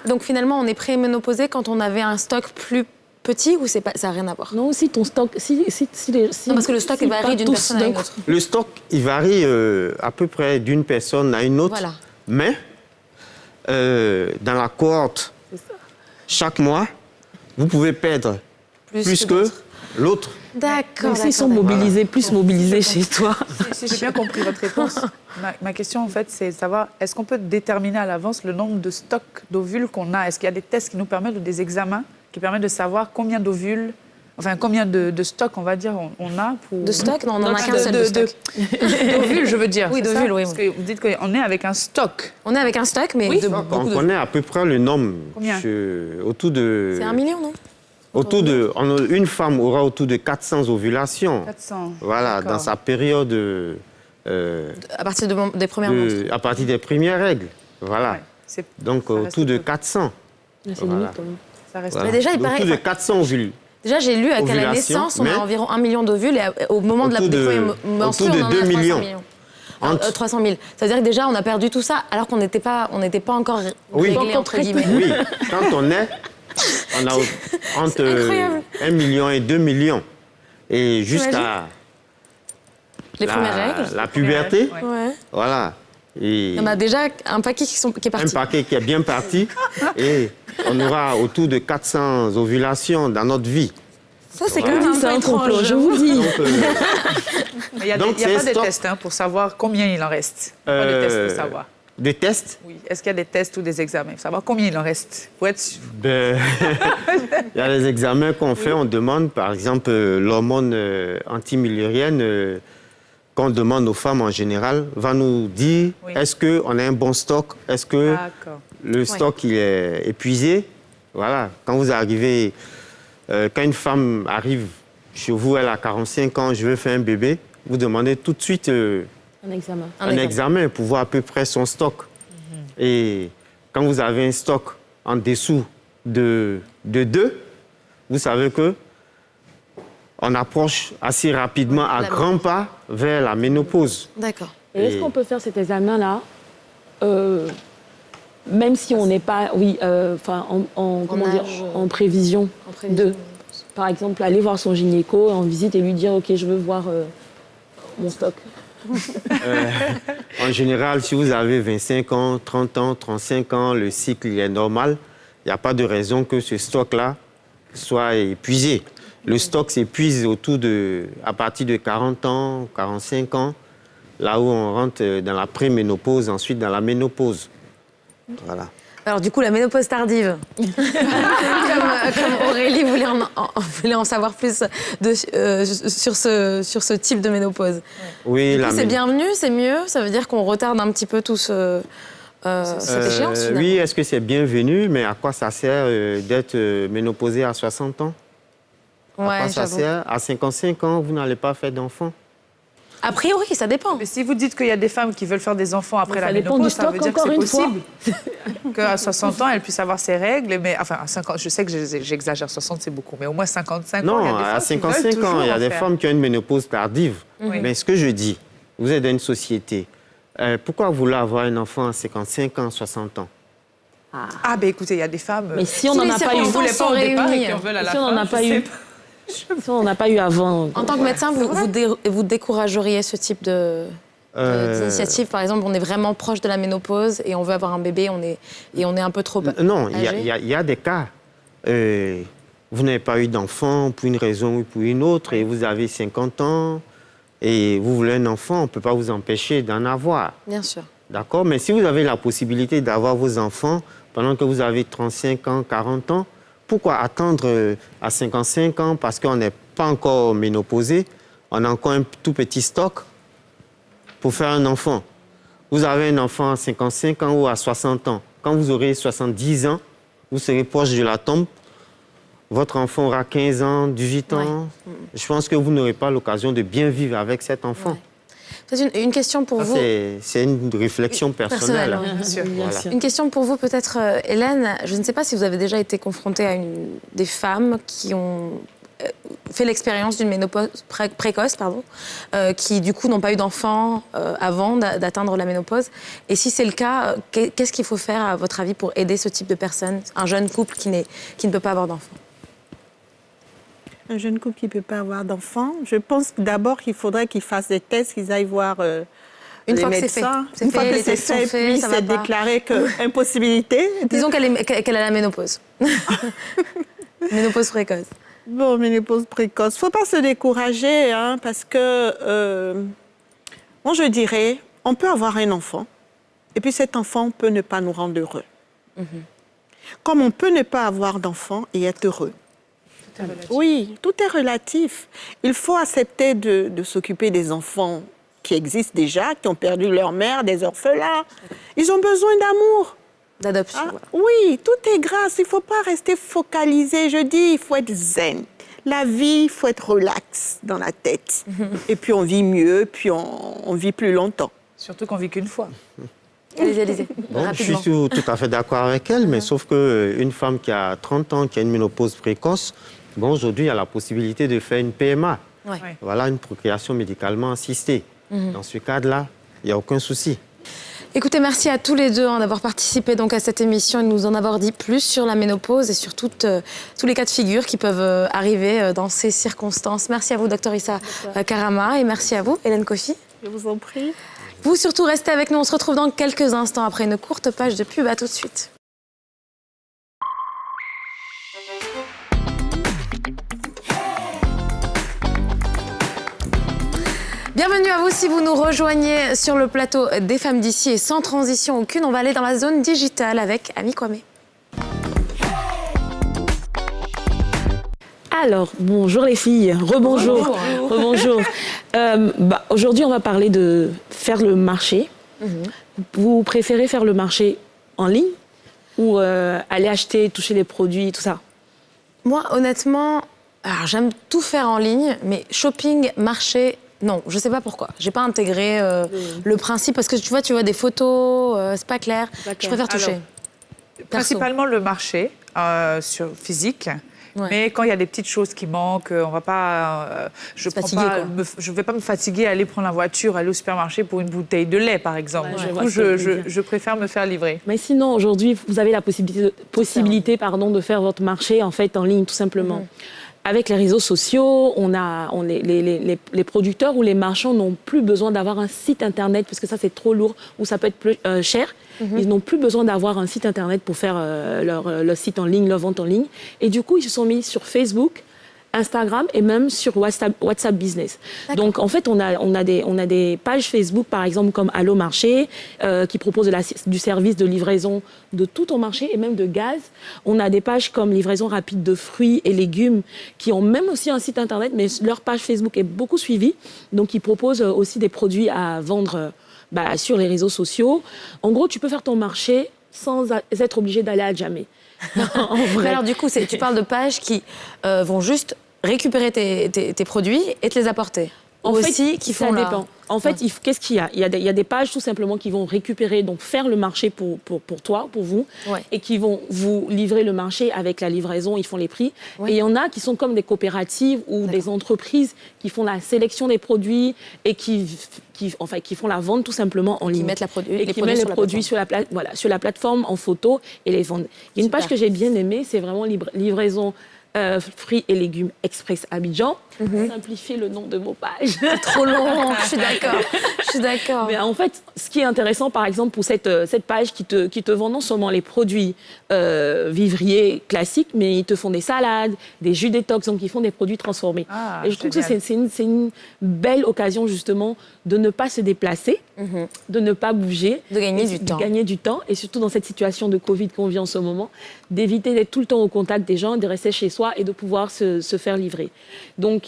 Donc finalement, on est préménopausé quand on avait un stock plus petit ou ça n'a rien à voir? Non, si ton stock... Non, parce que le stock, il varie d'une personne à une autre. Le stock, il varie à peu près d'une personne à une autre. Voilà. Mais dans la cohorte, chaque mois, vous pouvez perdre plus que l'autre. D'accord. Donc, s'ils sont mobilisés, plus mobilisés chez toi. Si j'ai bien compris votre réponse, ma question en fait, c'est de savoir, est-ce qu'on peut déterminer à l'avance le nombre de stocks d'ovules qu'on a? Est-ce qu'il y a des tests qui nous permettent, ou des examens qui permettent de savoir combien d'ovules, enfin combien de stocks, on va dire, on a pour... De stock? Non, on n'en a qu'un seul de stock. D'ovules, je veux dire. Oui, c'est d'ovules, ça? oui. Parce que vous dites qu'on est avec un stock. On est avec un stock, mais de On beaucoup de... connaît à peu près le nombre. Combien? Autour de... C'est 1 million, non? Une femme aura autour de 400 ovulations. 400. Voilà, D'accord. dans sa période... À partir des premières menstrues. à partir des premières règles. Voilà. Ouais, c'est- Donc, ça reste autour de peu. 400. C'est Voilà. limite. hein. Ça reste... Voilà. Mais déjà, il Donc, paraît- autour de 400 ovules. Déjà, j'ai lu qu'à la Ovulation, naissance, on a mais environ 1 million d'ovules et au moment de la autour de- première menstrue, autour de on en a 2 300 millions. millions. 300 000. Ça veut dire que déjà, on a perdu tout ça alors qu'on n'était pas encore Oui. réglé, entre guillemets. Oui, quand on est, on a entre incroyable. 1 million et 2 millions. Et jusqu'à Les premières règles. la puberté, Ouais. Ouais. voilà. Et On a déjà un paquet qui est un parti. paquet qui est bien parti. Et on aura autour de 400 ovulations dans notre vie. Ça, c'est Voilà. quand même un C'est peu un complot, étrange. je vous dis. Donc, Mais il n'y a, Donc, il y a c'est pas de stock. tests pour savoir combien il en reste. Pas de tests pour savoir. des tests. Oui. Est-ce qu'il y a des tests ou des examens pour savoir combien il en reste? Pour être sûr. Ben, il y a les examens qu'on fait. On demande, par exemple, l'hormone antimillérienne qu'on demande aux femmes en général, va nous dire Oui. est-ce qu'on a un bon stock, est-ce que D'accord. le stock il est épuisé. Voilà, quand vous arrivez, quand une femme arrive chez vous, elle a 45 ans, je veux faire un bébé, vous demandez tout de suite Un examen. un examen pour voir à peu près son stock. Et quand vous avez un stock en dessous de 2, vous savez que on approche assez rapidement à grands pas vers la ménopause. D'accord. Et est-ce qu'on peut faire cet examen-là, même si on n'est pas, comment dire, en prévision, de, par exemple, aller voir son gynéco en visite et lui dire, OK, je veux voir mon stock. En général, si vous avez 25 ans, 30 ans, 35 ans, le cycle il est normal. Il n'y a pas de raison que ce stock-là soit épuisé. Le stock s'épuise à partir de 40 ans, 45 ans, là où on rentre dans la préménopause, ensuite dans la ménopause. Voilà. Alors du coup, la ménopause tardive, comme Aurélie voulait en savoir plus sur ce type de ménopause. Oui, Du coup, c'est bienvenu, c'est mieux. Ça veut dire qu'on retarde un petit peu tout cette échéance, finalement. Oui, est-ce que c'est bienvenu, mais à quoi ça sert d'être ménopausé à 60 ans? À quoi ça sert? À 55 ans, vous n'allez pas faire d'enfant. A priori, ça dépend. Mais si vous dites qu'il y a des femmes qui veulent faire des enfants après la dépend ménopause, du ça veut stock, dire que encore c'est une fois. possible qu'à 60 ans, elles puissent avoir ses règles. Mais enfin, à 50, je sais que j'exagère, 60 c'est beaucoup, mais au moins 55 ans, il y a des femmes à 55 ans, il y a des femmes qui ont une ménopause tardive. Oui. Mais ce que je dis, vous êtes dans une société, pourquoi vouloir avoir un enfant à 55 ans, 60 ans? Ah, ben écoutez, il y a des femmes... Mais si on n'en a pas eu, on ne voulait pas au départ et qui en veulent à la si on fin, n'en a pas eu, si on n'en a pas eu avant. En tant que médecin, vous décourageriez ce type d'initiative? Par exemple, on est vraiment proche de la ménopause et on veut avoir un bébé, on est un peu trop Non, âgé. il y a des cas. Vous n'avez pas eu d'enfant pour une raison ou pour une autre et vous avez 50 ans et vous voulez un enfant, on ne peut pas vous empêcher d'en avoir. Bien sûr. D'accord? Mais si vous avez la possibilité d'avoir vos enfants pendant que vous avez 35 ans, 40 ans, pourquoi attendre à 55 ans parce qu'on n'est pas encore ménopausé, on a encore un tout petit stock pour faire un enfant? Vous avez un enfant à 55 ans ou à 60 ans. Quand vous aurez 70 ans, vous serez proche de la tombe. Votre enfant aura 15 ans, 18 ans. Ouais. Je pense que vous n'aurez pas l'occasion de bien vivre avec cet enfant. Ouais. Une question pour vous. C'est une réflexion personnelle. Bien sûr. Voilà. Une question pour vous, peut-être, Hélène. Je ne sais pas si vous avez déjà été confrontée à des femmes qui ont fait l'expérience d'une ménopause précoce, qui du coup n'ont pas eu d'enfants avant d'atteindre la ménopause. Et si c'est le cas, qu'est-ce qu'il faut faire, à votre avis, pour aider ce type de personnes, un jeune couple qui ne peut pas avoir d'enfants? Un jeune couple qui ne peut pas avoir d'enfants, je pense d'abord qu'il faudrait qu'ils fassent des tests, qu'ils aillent voir une les fois médecins. Une fois que c'est fait, puis c'est déclaré qu'impossibilité. Disons qu'elle a la ménopause. Ménopause précoce. Bon, ménopause précoce. Il ne faut pas se décourager, hein, parce que, moi je dirais, on peut avoir un enfant, et puis cet enfant peut ne pas nous rendre heureux. Comme on peut ne pas avoir d'enfant et être heureux. Oui, tout est relatif. Il faut accepter de s'occuper des enfants qui existent déjà, qui ont perdu leur mère, des orphelins. Ils ont besoin d'amour. D'adoption. Ah, oui, tout est grâce. Il ne faut pas rester focalisé. Je dis, il faut être zen. La vie, il faut être relax dans la tête. Et puis on vit mieux, puis on vit plus longtemps. Surtout qu'on vit qu'une fois. Allez-y. Bon, je suis tout à fait d'accord avec elle, mais sauf qu'une femme qui a 30 ans, qui a une ménopause précoce, bon, aujourd'hui, il y a la possibilité de faire une PMA. Ouais. Voilà, une procréation médicalement assistée. Dans ce cadre-là, il n'y a aucun souci. Écoutez, merci à tous les deux d'avoir participé donc à cette émission et de nous en avoir dit plus sur la ménopause et sur tous les cas de figure qui peuvent arriver dans ces circonstances. Merci à vous, Dr Issa Karama, et merci à vous, Hélène Kofi. Je vous en prie. Vous surtout restez avec nous, on se retrouve dans quelques instants après une courte page de pub. À tout de suite. Bienvenue à vous si vous nous rejoignez sur le plateau des Femmes d'ici et sans transition aucune, on va aller dans la zone digitale avec Ami Kwame. Alors, bonjour les filles, rebonjour. Rebonjour. Aujourd'hui, on va parler de faire le marché. Vous préférez faire le marché en ligne ou aller acheter, toucher les produits, tout ça? Moi, honnêtement, j'aime tout faire en ligne, mais shopping, marché... Non, je sais pas pourquoi. J'ai pas intégré le principe parce que tu vois des photos, c'est pas clair. Je préfère toucher. Alors, principalement le marché sur physique. Ouais. Mais quand il y a des petites choses qui manquent, on va pas. Je vais pas me fatiguer à aller prendre la voiture, aller au supermarché pour une bouteille de lait, par exemple. Ouais, je préfère me faire livrer. Mais sinon, aujourd'hui, vous avez la possibilité de faire votre marché en fait en ligne, tout simplement. Avec les réseaux sociaux, les producteurs ou les marchands n'ont plus besoin d'avoir un site internet parce que ça c'est trop lourd ou ça peut être plus cher. Ils n'ont plus besoin d'avoir un site internet pour faire leur site en ligne, leur vente en ligne. Et du coup, ils se sont mis sur Facebook, Instagram et même sur WhatsApp Business. Donc en fait, on a des pages Facebook par exemple comme Allo Marché qui propose du service de livraison de tout ton marché et même de gaz. On a des pages comme livraison rapide de fruits et légumes qui ont même aussi un site internet, mais leur page Facebook est beaucoup suivie. Donc ils proposent aussi des produits à vendre sur les réseaux sociaux. En gros, tu peux faire ton marché sans être obligé d'aller à Djamé. En vrai. Alors du coup, tu parles de pages qui vont juste récupérer tes produits et te les apporter. aussi qui font ça dépend. En fait, qu'est-ce qu'il y a ? Il y a des pages tout simplement qui vont récupérer, donc faire le marché pour toi, pour vous, et qui vont vous livrer le marché avec la livraison, ils font les prix. Et il y en a qui sont comme des coopératives ou des entreprises qui font la sélection des produits et qui font la vente tout simplement en ligne. Qui mettent les produits sur la plateforme en photo et les vendent. Il y a une page que j'ai bien aimée, c'est vraiment livraison fruits et légumes express Abidjan. Simplifier le nom de mon page. C'est trop long, je suis d'accord. Mais en fait, ce qui est intéressant, par exemple, pour cette page qui te vend non seulement les produits vivriers classiques, mais ils te font des salades, des jus détox, donc ils font des produits transformés. Et je trouve que c'est une belle occasion, justement, de ne pas se déplacer, de ne pas bouger. De gagner du temps. Et surtout dans cette situation de Covid qu'on vit en ce moment, d'éviter d'être tout le temps au contact des gens, de rester chez soi et de pouvoir se faire livrer. Donc,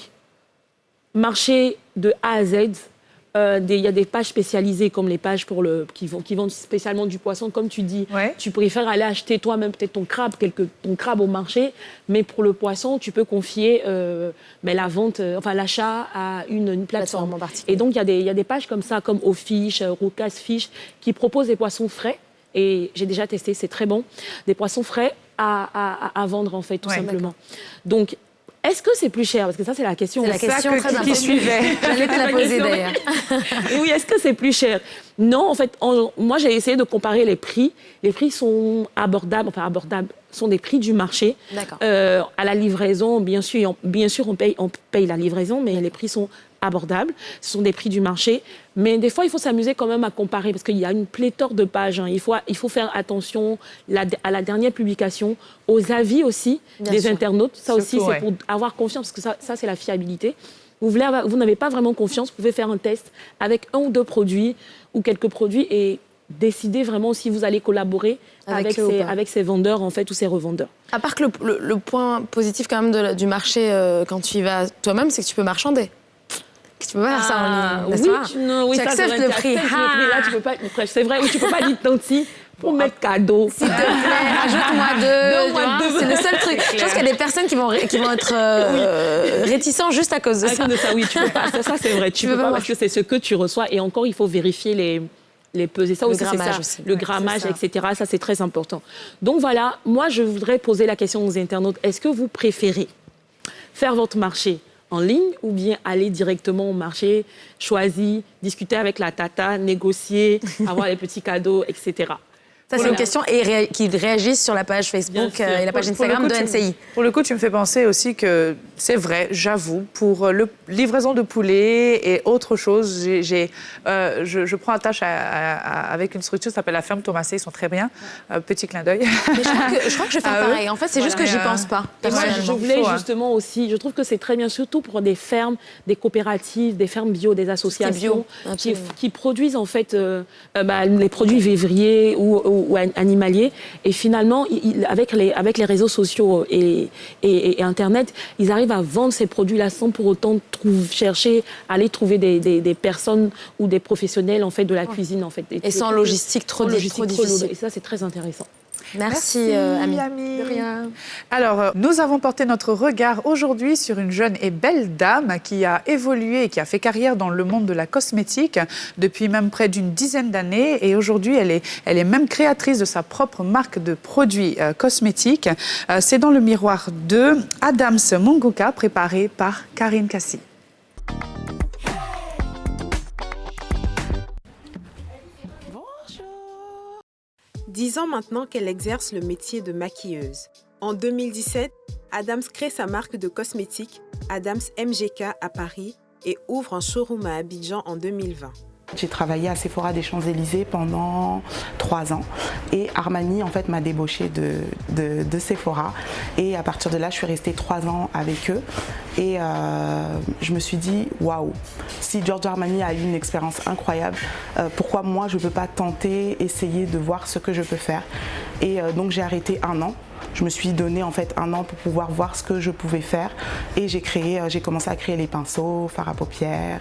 marché de A à Z, il y a des pages spécialisées comme les pages qui vendent spécialement du poisson. Comme tu dis, tu préfères aller acheter toi-même peut-être ton crabe au marché, mais pour le poisson, tu peux confier l'achat à une plateforme. Et donc, il y a des pages comme ça, comme Ofish, Roucas Fish, qui proposent des poissons frais. Et j'ai déjà testé, c'est très bon. Des poissons frais à vendre, en fait, tout simplement. Donc, est-ce que c'est plus cher ? Parce que ça, c'est la question. C'est la question très importante qui suivait. J'allais te la poser d'ailleurs. Oui, est-ce que c'est plus cher ? Non, en fait, moi, j'ai essayé de comparer les prix. Les prix sont abordables, sont des prix du marché. D'accord. À la livraison, bien sûr, on paye la livraison, mais les prix sont abordables. Ce sont des prix du marché. Mais des fois, il faut s'amuser quand même à comparer parce qu'il y a une pléthore de pages. Il faut faire attention à la dernière publication, aux avis aussi des internautes. Ça aussi, c'est pour avoir confiance parce que ça c'est la fiabilité. Vous n'avez pas vraiment confiance, vous pouvez faire un test avec un ou deux produits ou quelques produits et décider vraiment si vous allez collaborer avec ces vendeurs en fait ou ces revendeurs. À part que le point positif quand même du marché quand tu y vas toi-même, c'est que tu peux marchander. Tu peux pas faire ça en ligne. Oui, tu acceptes le prix. Là, tu peux pas. C'est vrai, tu peux pas dire tant si pour mettre cadeau. S'il te plaît, rajoute-moi deux. C'est le seul truc. Je pense qu'il y a des personnes qui vont être réticents juste à cause de ça. Oui, tu peux pas. Ça, c'est vrai. Tu peux pas parce que c'est ce que tu reçois et encore, il faut vérifier les peser. Ça aussi, c'est ça. Le grammage, etc. Ça, c'est très important. Donc voilà, moi, je voudrais poser la question aux internautes. Est-ce que vous préférez faire votre marché en ligne ou bien aller directement au marché, choisir, discuter avec la tata, négocier, avoir les petits cadeaux, etc. Ça, c'est une question et qu'ils réagissent sur la page Facebook et la page Instagram de NCI. Pour le coup, tu me fais penser aussi que c'est vrai, j'avoue, pour livraison de poulet et autre chose, je prends attache avec une structure qui s'appelle la Ferme Thomasé, ils sont très bien. Petit clin d'œil. Je crois que je vais faire pareil. En fait, c'est juste que j'y pense pas. Et moi, je voulais justement aussi, je trouve que c'est très bien, surtout pour des fermes, des coopératives, des fermes bio, des associations qui produisent en fait les produits vivriers ou animaliers. Et finalement, avec les réseaux sociaux et Internet, ils arrivent à vendre ces produits-là sans pour autant aller trouver des personnes ou des professionnels en fait, de la cuisine. En fait, et sans logistique trop difficile. Et ça, c'est très intéressant. Merci Ami. De rien. Alors, nous avons porté notre regard aujourd'hui sur une jeune et belle dame qui a évolué et qui a fait carrière dans le monde de la cosmétique depuis même près d'une dizaine d'années. Et aujourd'hui, elle est même créatrice de sa propre marque de produits cosmétiques. C'est dans le miroir de Adams Mongoka, préparé par Karine Kassi. 10 ans maintenant qu'elle exerce le métier de maquilleuse. En 2017, Adams crée sa marque de cosmétiques, Adams MGK à Paris, et ouvre un showroom à Abidjan en 2020. J'ai travaillé à Sephora des Champs-Élysées pendant 3 ans et Armani en fait m'a débauchée de Sephora et à partir de là je suis restée 3 ans avec eux et je me suis dit waouh, si Giorgio Armani a eu une expérience incroyable, pourquoi moi je ne peux pas tenter, essayer de voir ce que je peux faire. Et donc j'ai arrêté 1 an. Je me suis donné en fait 1 an pour pouvoir voir ce que je pouvais faire et j'ai commencé à créer les pinceaux, fards à paupières.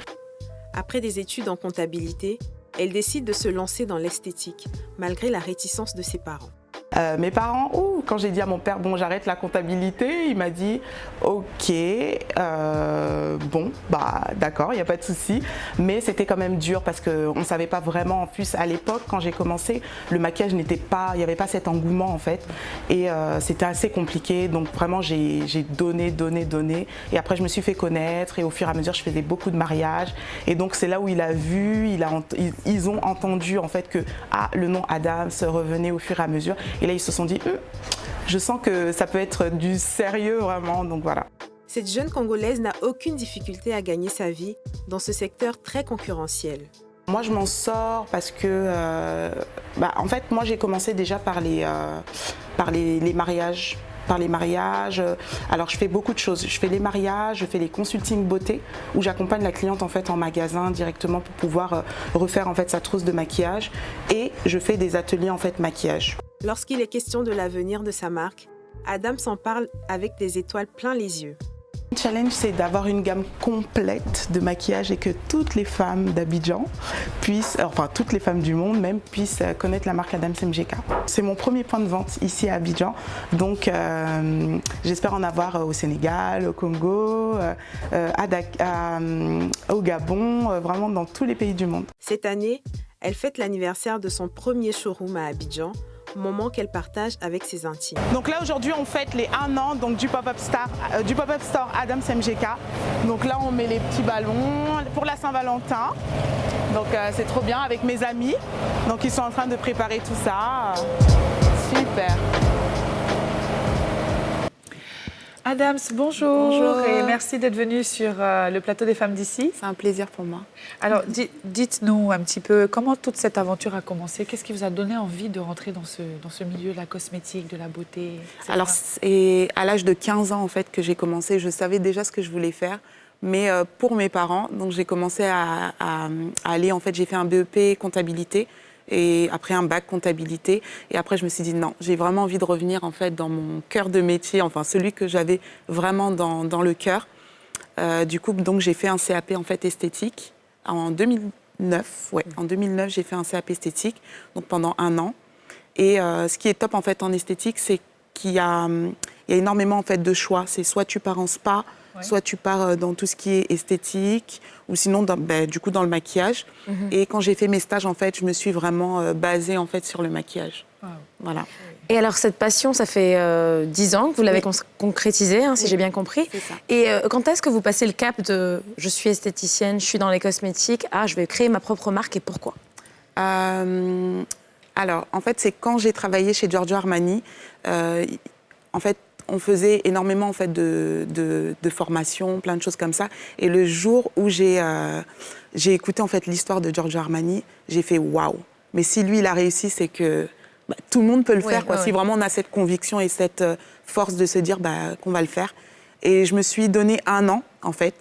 Après des études en comptabilité, elle décide de se lancer dans l'esthétique, malgré la réticence de ses parents. Mes parents, quand j'ai dit à mon père, bon, j'arrête la comptabilité, il m'a dit, ok, bon, bah d'accord, il n'y a pas de souci. Mais c'était quand même dur parce qu'on ne savait pas vraiment. En plus, à l'époque, quand j'ai commencé, le maquillage n'était pas, il n'y avait pas cet engouement en fait. Et c'était assez compliqué. Donc vraiment, j'ai donné. Et après, je me suis fait connaître et au fur et à mesure, je faisais beaucoup de mariages. Et donc, c'est là où il a vu, ils ont entendu en fait que le nom Adams revenait au fur et à mesure. Et là, ils se sont dit, je sens que ça peut être du sérieux vraiment, donc voilà. Cette jeune Congolaise n'a aucune difficulté à gagner sa vie dans ce secteur très concurrentiel. Moi, je m'en sors parce que, en fait, moi, j'ai commencé déjà par les mariages. Alors je fais beaucoup de choses. Je fais les mariages, je fais les consultings beauté où j'accompagne la cliente en fait en magasin directement pour pouvoir refaire en fait sa trousse de maquillage et je fais des ateliers en fait maquillage. Lorsqu'il est question de l'avenir de sa marque, Adam s'en parle avec des étoiles plein les yeux. Le challenge, c'est d'avoir une gamme complète de maquillage et que toutes les femmes d'Abidjan puissent, enfin toutes les femmes du monde même, puissent connaître la marque Adams MGK. C'est mon premier point de vente ici à Abidjan, donc j'espère en avoir au Sénégal, au Congo, au Gabon, vraiment dans tous les pays du monde. Cette année, elle fête l'anniversaire de son premier showroom à Abidjan, moment qu'elle partage avec ses intimes. Donc là aujourd'hui on fête les 1 an donc, du pop-up store Adams MGK. Donc là on met les petits ballons pour la Saint-Valentin. Donc c'est trop bien avec mes amis. Donc ils sont en train de préparer tout ça. Super. Adams, bonjour. Bonjour. Et merci d'être venue sur le plateau des femmes d'ici. C'est un plaisir pour moi. Alors, dites-nous un petit peu comment toute cette aventure a commencé. Qu'est-ce qui vous a donné envie de rentrer dans ce milieu de la cosmétique, de la beauté, etc. Alors, c'est à l'âge de 15 ans en fait que j'ai commencé. Je savais déjà ce que je voulais faire, mais pour mes parents. Donc, j'ai commencé à aller. En fait, j'ai fait un BEP comptabilité. Et après un bac comptabilité. Et après, je me suis dit non, j'ai vraiment envie de revenir en fait dans mon cœur de métier, enfin celui que j'avais vraiment dans le cœur. Du coup, donc j'ai fait un CAP en fait esthétique en 2009. Ouais, en 2009, j'ai fait un CAP esthétique, donc pendant 1 an. Et ce qui est top en fait en esthétique, c'est qu'il y a énormément en fait de choix. C'est soit tu pars en spa, soit tu pars dans tout ce qui est esthétique, ou sinon du coup dans le maquillage. Et quand j'ai fait mes stages, en fait, je me suis vraiment basée en fait sur le maquillage. Voilà. Et alors cette passion, ça fait 10 ans que vous l'avez concrétisée, si j'ai bien compris. C'est ça. Et quand est-ce que vous passez le cap de je suis esthéticienne, je suis dans les cosmétiques, je vais créer ma propre marque et pourquoi? Alors, en fait, c'est quand j'ai travaillé chez Giorgio Armani, en fait, on faisait énormément en fait, de formations, plein de choses comme ça. Et le jour où j'ai écouté en fait, l'histoire de Giorgio Armani, j'ai fait waouh. Mais si lui, il a réussi, c'est que tout le monde peut le faire. Quoi. Si vraiment on a cette conviction et cette force de se dire qu'on va le faire. Et je me suis donné 1 an, en fait,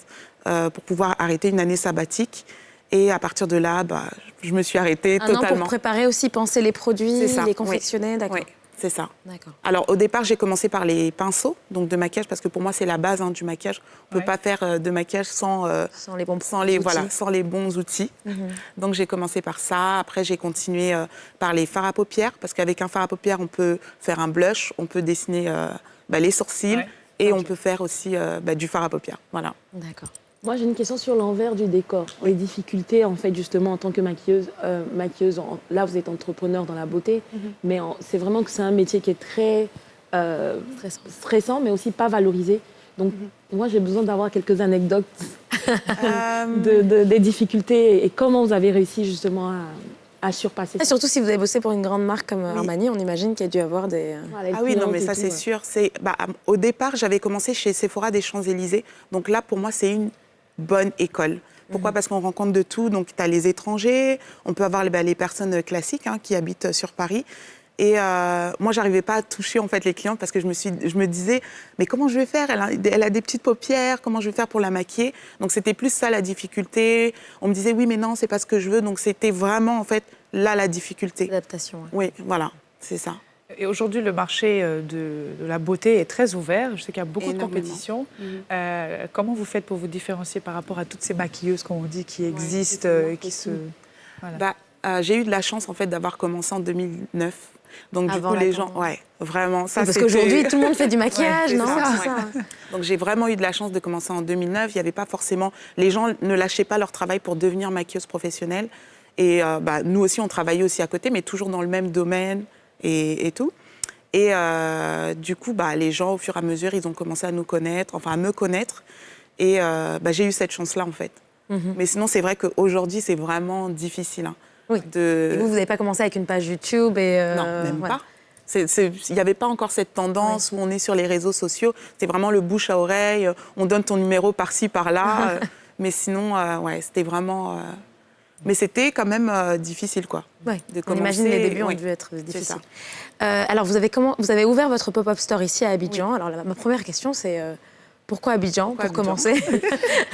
pour pouvoir arrêter une année sabbatique. Et à partir de là, je me suis arrêtée totalement. 1 an pour préparer aussi, penser les produits, les confectionner, d'accord. Oui. C'est ça. D'accord. Alors, au départ, j'ai commencé par les pinceaux donc de maquillage, parce que pour moi, c'est la base du maquillage. On ne peut pas faire de maquillage sans les bons outils. Donc, j'ai commencé par ça. Après, j'ai continué par les fards à paupières, parce qu'avec un fard à paupières, on peut faire un blush, on peut dessiner les sourcils et on peut faire aussi du fard à paupières. Voilà. D'accord. Moi, j'ai une question sur l'envers du décor. Les difficultés, en fait, justement, en tant que maquilleuse, là, vous êtes entrepreneur dans la beauté, mais c'est vraiment que c'est un métier qui est très stressant, mais aussi pas valorisé. Donc, moi, j'ai besoin d'avoir quelques anecdotes des difficultés et comment vous avez réussi, justement, à surpasser ça. Et surtout, si vous avez bossé pour une grande marque comme Armani, on imagine qu'il y a dû avoir des... Ah oui, non, mais ça, c'est sûr. Au départ, j'avais commencé chez Sephora des Champs-Élysées. Donc là, pour moi, c'est une bonne école. Pourquoi? Parce qu'on rencontre de tout. Donc, tu as les étrangers, on peut avoir les personnes classiques qui habitent sur Paris. Et moi, je n'arrivais pas à toucher en fait, les clientes parce que je me disais, mais comment je vais faire? Elle a des petites paupières, comment je vais faire pour la maquiller? Donc, c'était plus ça la difficulté. On me disait, oui, mais non, c'est pas ce que je veux. Donc, c'était vraiment en fait là la difficulté. L'adaptation. Oui, voilà, c'est ça. Et aujourd'hui, le marché de la beauté est très ouvert. Je sais qu'il y a beaucoup de compétition. Comment vous faites pour vous différencier par rapport à toutes ces maquilleuses, comme on dit, qui existent, qui se... Voilà. J'ai eu de la chance en fait d'avoir commencé en 2009. Donc du coup, les gens, vraiment. Ça, parce qu'aujourd'hui, tout le monde fait du maquillage, non? Donc j'ai vraiment eu de la chance de commencer en 2009. Il n'y avait pas forcément... Les gens ne lâchaient pas leur travail pour devenir maquilleuse professionnelle. Et nous aussi, on travaillait aussi à côté, mais toujours dans le même domaine et tout. Et du coup, les gens, au fur et à mesure, ils ont commencé à nous connaître, enfin à me connaître. Et j'ai eu cette chance-là, en fait. Mais sinon, c'est vrai qu'aujourd'hui, c'est vraiment difficile. Hein, oui. Et vous n'avez pas commencé avec une page YouTube et non, même pas. Il n'y avait pas encore cette tendance où on est sur les réseaux sociaux. C'est vraiment le bouche à oreille. On donne ton numéro par-ci, par-là. Mais sinon, c'était vraiment... Mais c'était quand même difficile, quoi. Oui, on imagine les débuts ont dû être difficiles. Alors, vous avez ouvert votre pop-up store ici à Abidjan. Oui. Alors, ma première question, c'est... Pourquoi Abidjan, pour commencer?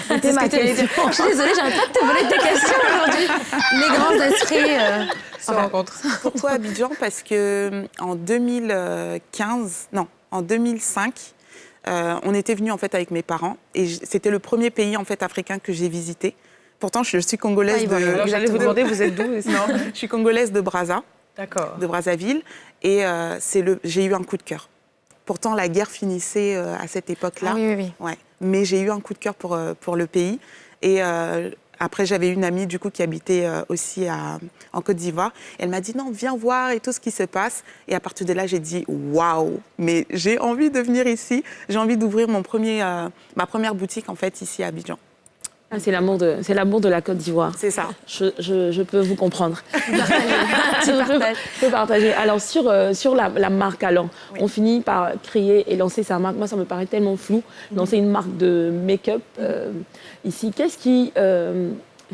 C'était ma question. Je suis désolée, j'ai un peu de te voler tes questions aujourd'hui. Les grands esprits se rencontrent. Pourquoi Abidjan? Parce qu'en 2005, on était venus en fait avec mes parents et c'était le premier pays en fait africain que j'ai visité. Pourtant, je suis congolaise J'allais vous demander, vous êtes d'où? Non, je suis congolaise de Brazza. D'accord. De Brazzaville. Et j'ai eu un coup de cœur. Pourtant, la guerre finissait à cette époque-là. Ah oui. Ouais. Mais j'ai eu un coup de cœur pour le pays. Et après, j'avais une amie du coup qui habitait aussi en Côte d'Ivoire. Elle m'a dit non, viens voir et tout ce qui se passe. Et à partir de là, j'ai dit waouh, mais j'ai envie de venir ici. J'ai envie d'ouvrir ma première boutique en fait ici à Abidjan. Ah, c'est l'amour de la Côte d'Ivoire. C'est ça. Je peux vous comprendre. Je peux partager. Alors, sur la marque Allant, on finit par créer et lancer sa marque. Moi, ça me paraît tellement flou. Lancer une marque de make-up ici. Qu'est-ce qui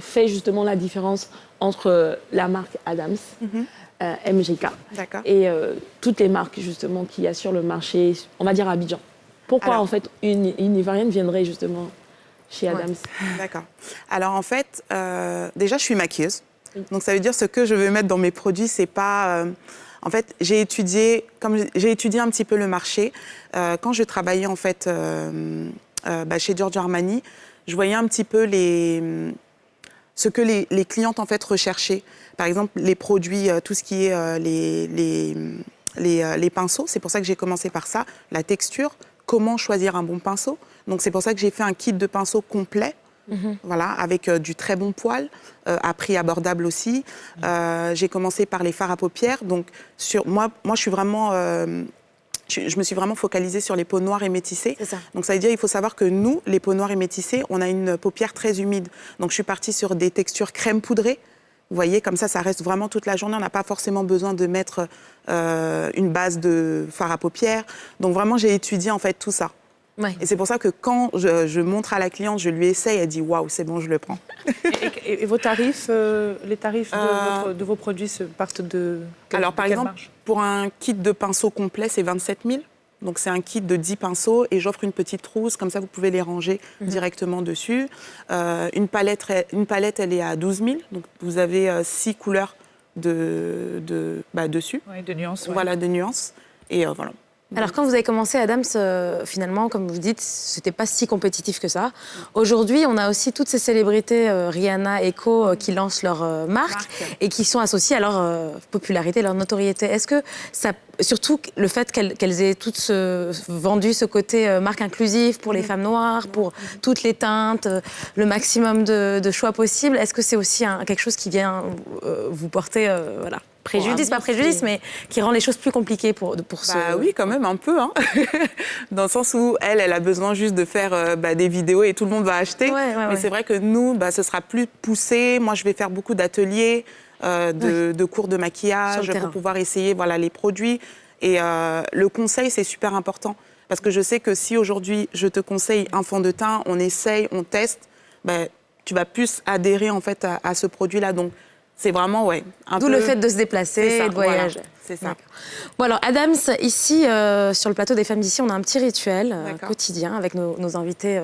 fait justement la différence entre la marque Adams, MGK, et toutes les marques justement qu'il y a sur le marché, on va dire à Abidjan? Pourquoi, en fait, une Ivoirienne viendrait justement chez Adams? D'accord. Alors en fait, déjà je suis maquilleuse. Donc ça veut dire ce que je veux mettre dans mes produits, c'est pas... En fait, j'ai étudié un petit peu le marché. Quand je travaillais en fait chez Giorgio Armani, je voyais un petit peu ce que les clientes en fait recherchaient. Par exemple, les produits, tout ce qui est les pinceaux. C'est pour ça que j'ai commencé par ça. La texture, comment choisir un bon pinceau. Donc c'est pour ça que j'ai fait un kit de pinceaux complet, voilà, avec du très bon poil, à prix abordable aussi. J'ai commencé par les fards à paupières. Donc moi je suis vraiment, je me suis vraiment focalisée sur les peaux noires et métissées. Donc ça veut dire il faut savoir que nous, les peaux noires et métissées, on a une paupière très humide. Donc je suis partie sur des textures crème poudrée. Vous voyez, comme ça reste vraiment toute la journée. On n'a pas forcément besoin de mettre une base de fard à paupières. Donc vraiment, j'ai étudié en fait tout ça. Ouais. Et c'est pour ça que quand je montre à la cliente, je lui essaye, elle dit « Waouh, c'est bon, je le prends ». Et vos tarifs, les tarifs de vos produits partent de Alors par exemple, pour un kit de pinceaux complet, c'est 27 000. Donc c'est un kit de 10 pinceaux et j'offre une petite trousse, comme ça vous pouvez les ranger directement dessus. Une palette, elle est à 12 000, donc vous avez 6 couleurs dessus. Oui, de nuances. Voilà, de nuances. Et voilà. Alors, quand vous avez commencé Adams, finalement, comme vous dites, c'était pas si compétitif que ça. Aujourd'hui, on a aussi toutes ces célébrités, Rihanna, Eko, qui lancent leur marque et qui sont associées à leur popularité, leur notoriété. Est-ce que ça, surtout le fait qu'elles aient toutes vendu ce côté marque inclusive pour les femmes noires, pour toutes les teintes, le maximum de choix possible, est-ce que c'est aussi quelque chose qui vient vous porter, voilà, préjudice, pas préjudice, mais qui rend les choses plus compliquées pour ce... Oui, quand même, un peu. Hein. Dans le sens où elle a besoin juste de faire des vidéos et tout le monde va acheter. Mais c'est vrai que nous, ce sera plus poussé. Moi, je vais faire beaucoup d'ateliers, de cours de maquillage pour pouvoir essayer les produits. Et le conseil, c'est super important. Parce que je sais que si aujourd'hui, je te conseille un fond de teint, on essaye, on teste, tu vas plus adhérer en fait à ce produit-là. Donc, c'est vraiment, D'où le fait de se déplacer et de voyager. Voilà, c'est ça. Bon, alors, Adams, ici, sur le plateau des Femmes d'ici, on a un petit rituel quotidien avec nos invités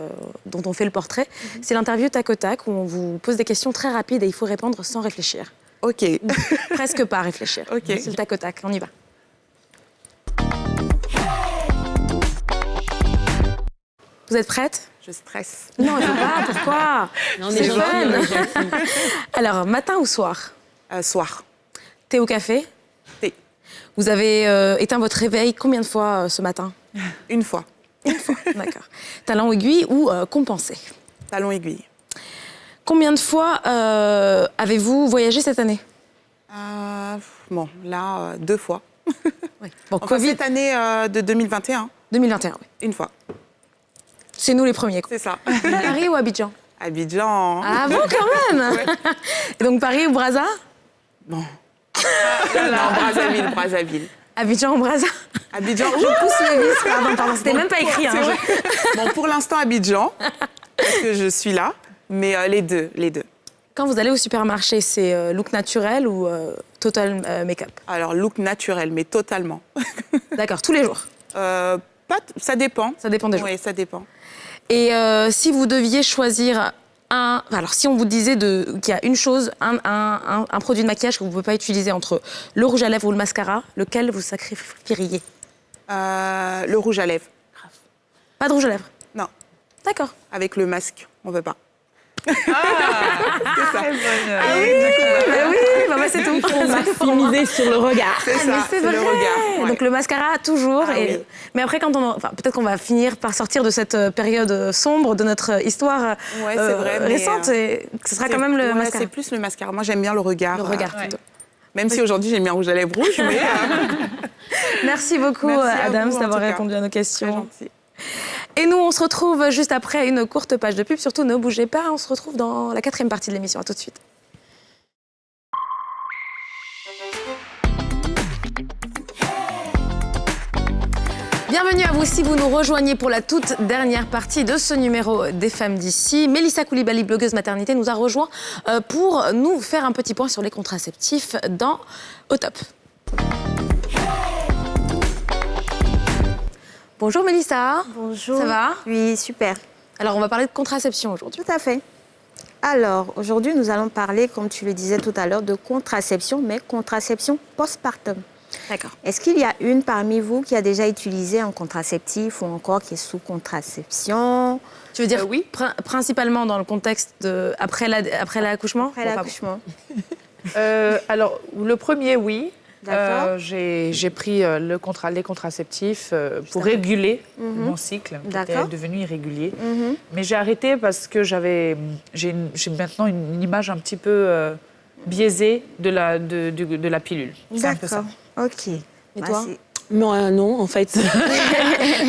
dont on fait le portrait. C'est l'interview tac au tac où on vous pose des questions très rapides et il faut répondre sans réfléchir. OK. Presque pas réfléchir. OK. C'est le tac au tac. On y va. Vous êtes prête? Je stresse. Non, il ne faut pas. Pourquoi? C'est fun. Alors, matin ou soir? Soir. Thé ou café? Thé. Vous avez éteint votre réveil combien de fois ce matin? Une fois. Une fois, d'accord. Talon aiguille ou compensé? Talon aiguille. Combien de fois avez-vous voyagé cette année? Bon, là, 2 fois. Oui. Bon, Enfin, Covid... cette année de 2021. 2021, oui. Une fois. C'est nous les premiers. C'est ça. Paris ou Abidjan? Abidjan. Ah bon, quand même. Ouais. Et donc Paris ou Brazza? Non. Non, Brazzaville. Abidjan ou Brazza? Abidjan. Je pousse le vis, pardon. C'était même pas écrit. Hein. Bon, pour l'instant, Abidjan, parce que je suis là, mais les deux. Quand vous allez au supermarché, c'est look naturel ou total make-up? Alors, look naturel, mais totalement. D'accord, tous les jours? Ça dépend. Ça dépend des jours? Oui, ça dépend. Et si vous deviez choisir alors si on vous disait qu'il y a une chose, un produit de maquillage que vous ne pouvez pas utiliser entre le rouge à lèvres ou le mascara, lequel vous sacrifieriez? Le rouge à lèvres. Pas de rouge à lèvres? Non. D'accord. Avec le masque, on ne veut pas. C'est ça. Ah oui, c'est tout. Il faut maximiser sur le regard. C'est ça, c'est le regard. Ouais. Donc le mascara, toujours. Oui. Mais après, peut-être qu'on va finir par sortir de cette période sombre de notre histoire c'est vrai, récente. Et ce sera quand même le mascara. C'est plus le mascara. Moi, j'aime bien le regard. Le regard, plutôt. Même si aujourd'hui, j'ai mis un rouge à lèvres rouge. Mais, Merci beaucoup, Adams, d'avoir répondu à nos questions. Très gentil. Et nous, on se retrouve juste après une courte page de pub. Surtout, ne bougez pas. On se retrouve dans la 4e partie de l'émission. À tout de suite. Bienvenue à vous si vous nous rejoignez pour la toute dernière partie de ce numéro des Femmes d'ici. Mélissa Koulibaly, blogueuse maternité, nous a rejoint pour nous faire un petit point sur les contraceptifs dans Au Top. Bonjour Mélissa. Bonjour. Ça va? Oui, super. Alors on va parler de contraception aujourd'hui. Tout à fait. Alors aujourd'hui nous allons parler, comme tu le disais tout à l'heure, de contraception, mais contraception postpartum. D'accord. Est-ce qu'il y a une parmi vous qui a déjà utilisé un contraceptif ou encore qui est sous contraception? Tu veux dire oui, principalement dans le contexte de après l'accouchement? Après l'accouchement. Alors le premier, oui. D'accord. J'ai pris les contraceptifs pour réguler mon cycle, qui était devenu irrégulier. Mais j'ai arrêté parce que j'ai maintenant une image un petit peu biaisée de la pilule. D'accord, ok. Et toi? Non, en fait.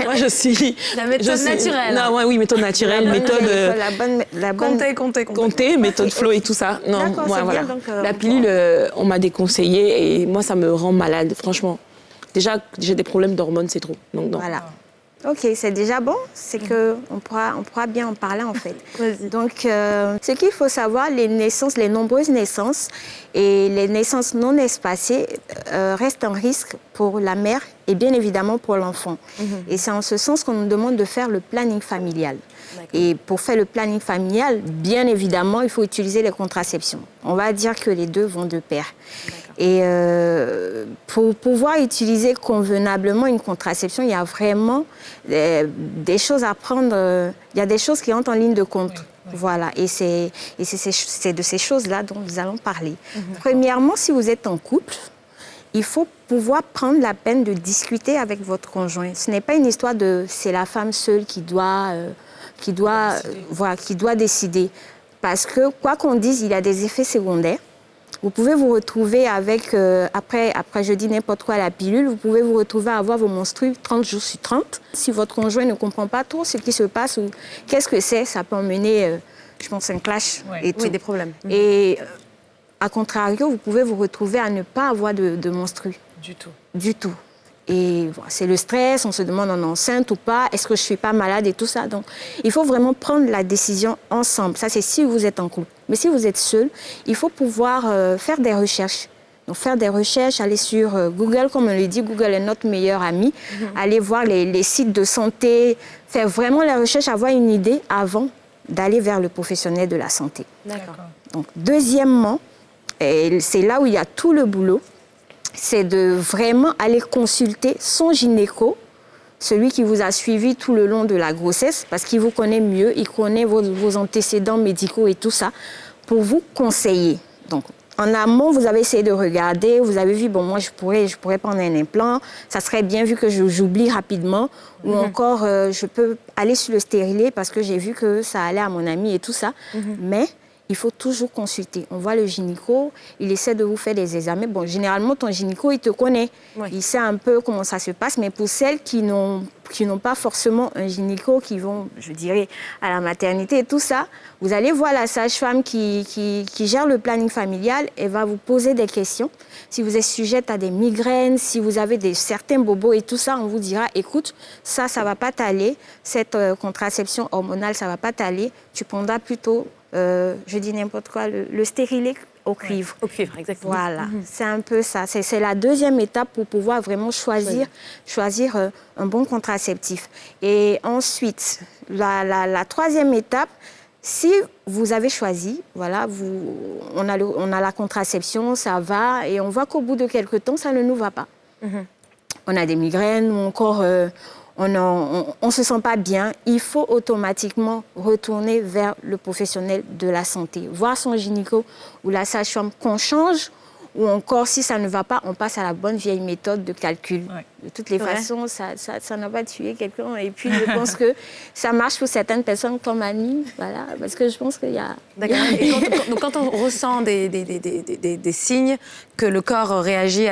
Moi, je suis... La méthode naturelle. Non, oui, méthode naturelle, comptée, méthode flow et tout ça. Non, moi, voilà. Donc, la pilule, on m'a déconseillé et moi, ça me rend malade, franchement. Déjà, j'ai des problèmes d'hormones, c'est trop. Donc, non. Voilà. Ok, c'est déjà bon, c'est qu'on pourra bien en parler en fait. Donc, ce qu'il faut savoir, les nombreuses naissances et les naissances non espacées restent un risque pour la mère et bien évidemment pour l'enfant. Et c'est en ce sens qu'on nous demande de faire le planning familial. Et pour faire le planning familial, bien évidemment, il faut utiliser les contraceptions. On va dire que les deux vont de pair. Et pour pouvoir utiliser convenablement une contraception, il y a vraiment des choses à prendre. Il y a des choses qui entrent en ligne de compte. Oui. Voilà. Et c'est de ces choses-là dont nous allons parler. Premièrement, si vous êtes en couple, il faut pouvoir prendre la peine de discuter avec votre conjoint. Ce n'est pas une histoire de c'est la femme seule qui doit décider. Parce que, quoi qu'on dise, il y a des effets secondaires. Vous pouvez vous retrouver avec, après je dis n'importe quoi, la pilule, vous pouvez vous retrouver à avoir vos menstrues 30 jours sur 30. Si votre conjoint ne comprend pas trop ce qui se passe ou qu'est-ce que c'est, ça peut emmener, je pense, un clash et tout. Oui, des problèmes. Et à contrario, vous pouvez vous retrouver à ne pas avoir de menstrues. Du tout. Du tout. Et voilà, c'est le stress, on se demande on est enceinte ou pas, est-ce que je ne suis pas malade et tout ça. Donc, il faut vraiment prendre la décision ensemble. Ça, c'est si vous êtes en couple. Mais si vous êtes seul, il faut pouvoir faire des recherches. Donc, faire des recherches, aller sur Google, comme on le dit, Google est notre meilleur ami. Aller voir les sites de santé, faire vraiment les recherches, avoir une idée avant d'aller vers le professionnel de la santé. D'accord. Donc, deuxièmement, et c'est là où il y a tout le boulot, c'est de vraiment aller consulter son gynéco, celui qui vous a suivi tout le long de la grossesse, parce qu'il vous connaît mieux, il connaît vos antécédents médicaux et tout ça, pour vous conseiller. Donc, en amont, vous avez essayé de regarder, vous avez vu, bon, moi, je pourrais prendre un implant, ça serait bien vu que j'oublie rapidement, ou encore, je peux aller sur le stérilet parce que j'ai vu que ça allait à mon ami et tout ça. Mais il faut toujours consulter. On voit le gynéco, il essaie de vous faire des examens. Bon, généralement, ton gynéco, il te connaît. Il sait un peu comment ça se passe. Mais pour celles qui n'ont pas forcément un gynéco, qui vont, je dirais, à la maternité et tout ça, vous allez voir la sage-femme qui gère le planning familial. Elle va vous poser des questions. Si vous êtes sujette à des migraines, si vous avez certains bobos et tout ça, on vous dira, écoute, ça ne va pas t'aller. Cette contraception hormonale, ça ne va pas t'aller. Tu prendras plutôt... je dis n'importe quoi, le stérilet au cuivre. Au cuivre, exactement. Voilà, c'est un peu ça. C'est la deuxième étape pour pouvoir vraiment choisir un bon contraceptif. Et ensuite, la troisième étape, si vous avez choisi, voilà, on a la contraception, ça va, et on voit qu'au bout de quelques temps, ça ne nous va pas. On a des migraines ou encore... on ne se sent pas bien, il faut automatiquement retourner vers le professionnel de la santé. Voir son gynéco ou la sage-femme qu'on change, ou encore, si ça ne va pas, on passe à la bonne vieille méthode de calcul. De toutes les façons, ça n'a pas tué quelqu'un. Et puis, je pense que ça marche pour certaines personnes comme Annie, voilà, parce que je pense qu'il y a... D'accord. Et quand on ressent des signes que le corps réagit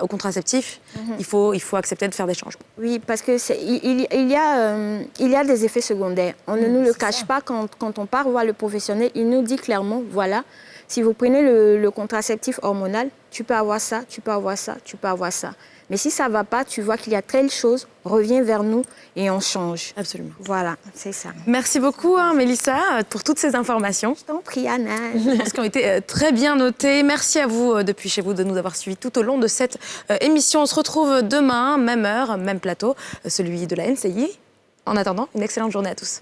au contraceptif, il faut accepter de faire des changements. Oui, parce qu'il y a des effets secondaires. On ne nous le cache pas quand on part voir le professionnel. Il nous dit clairement, voilà, si vous prenez le contraceptif hormonal, tu peux avoir ça, tu peux avoir ça, tu peux avoir ça. Mais si ça ne va pas, tu vois qu'il y a telle chose, reviens vers nous et on change. Absolument. Voilà, c'est ça. Merci beaucoup, Mélissa, pour toutes ces informations. Je t'en prie, Anna. Je pense qu'elles ont été très bien notées. Merci à vous, depuis chez vous, de nous avoir suivis tout au long de cette émission. On se retrouve demain, même heure, même plateau, celui de la NCI. En attendant, une excellente journée à tous.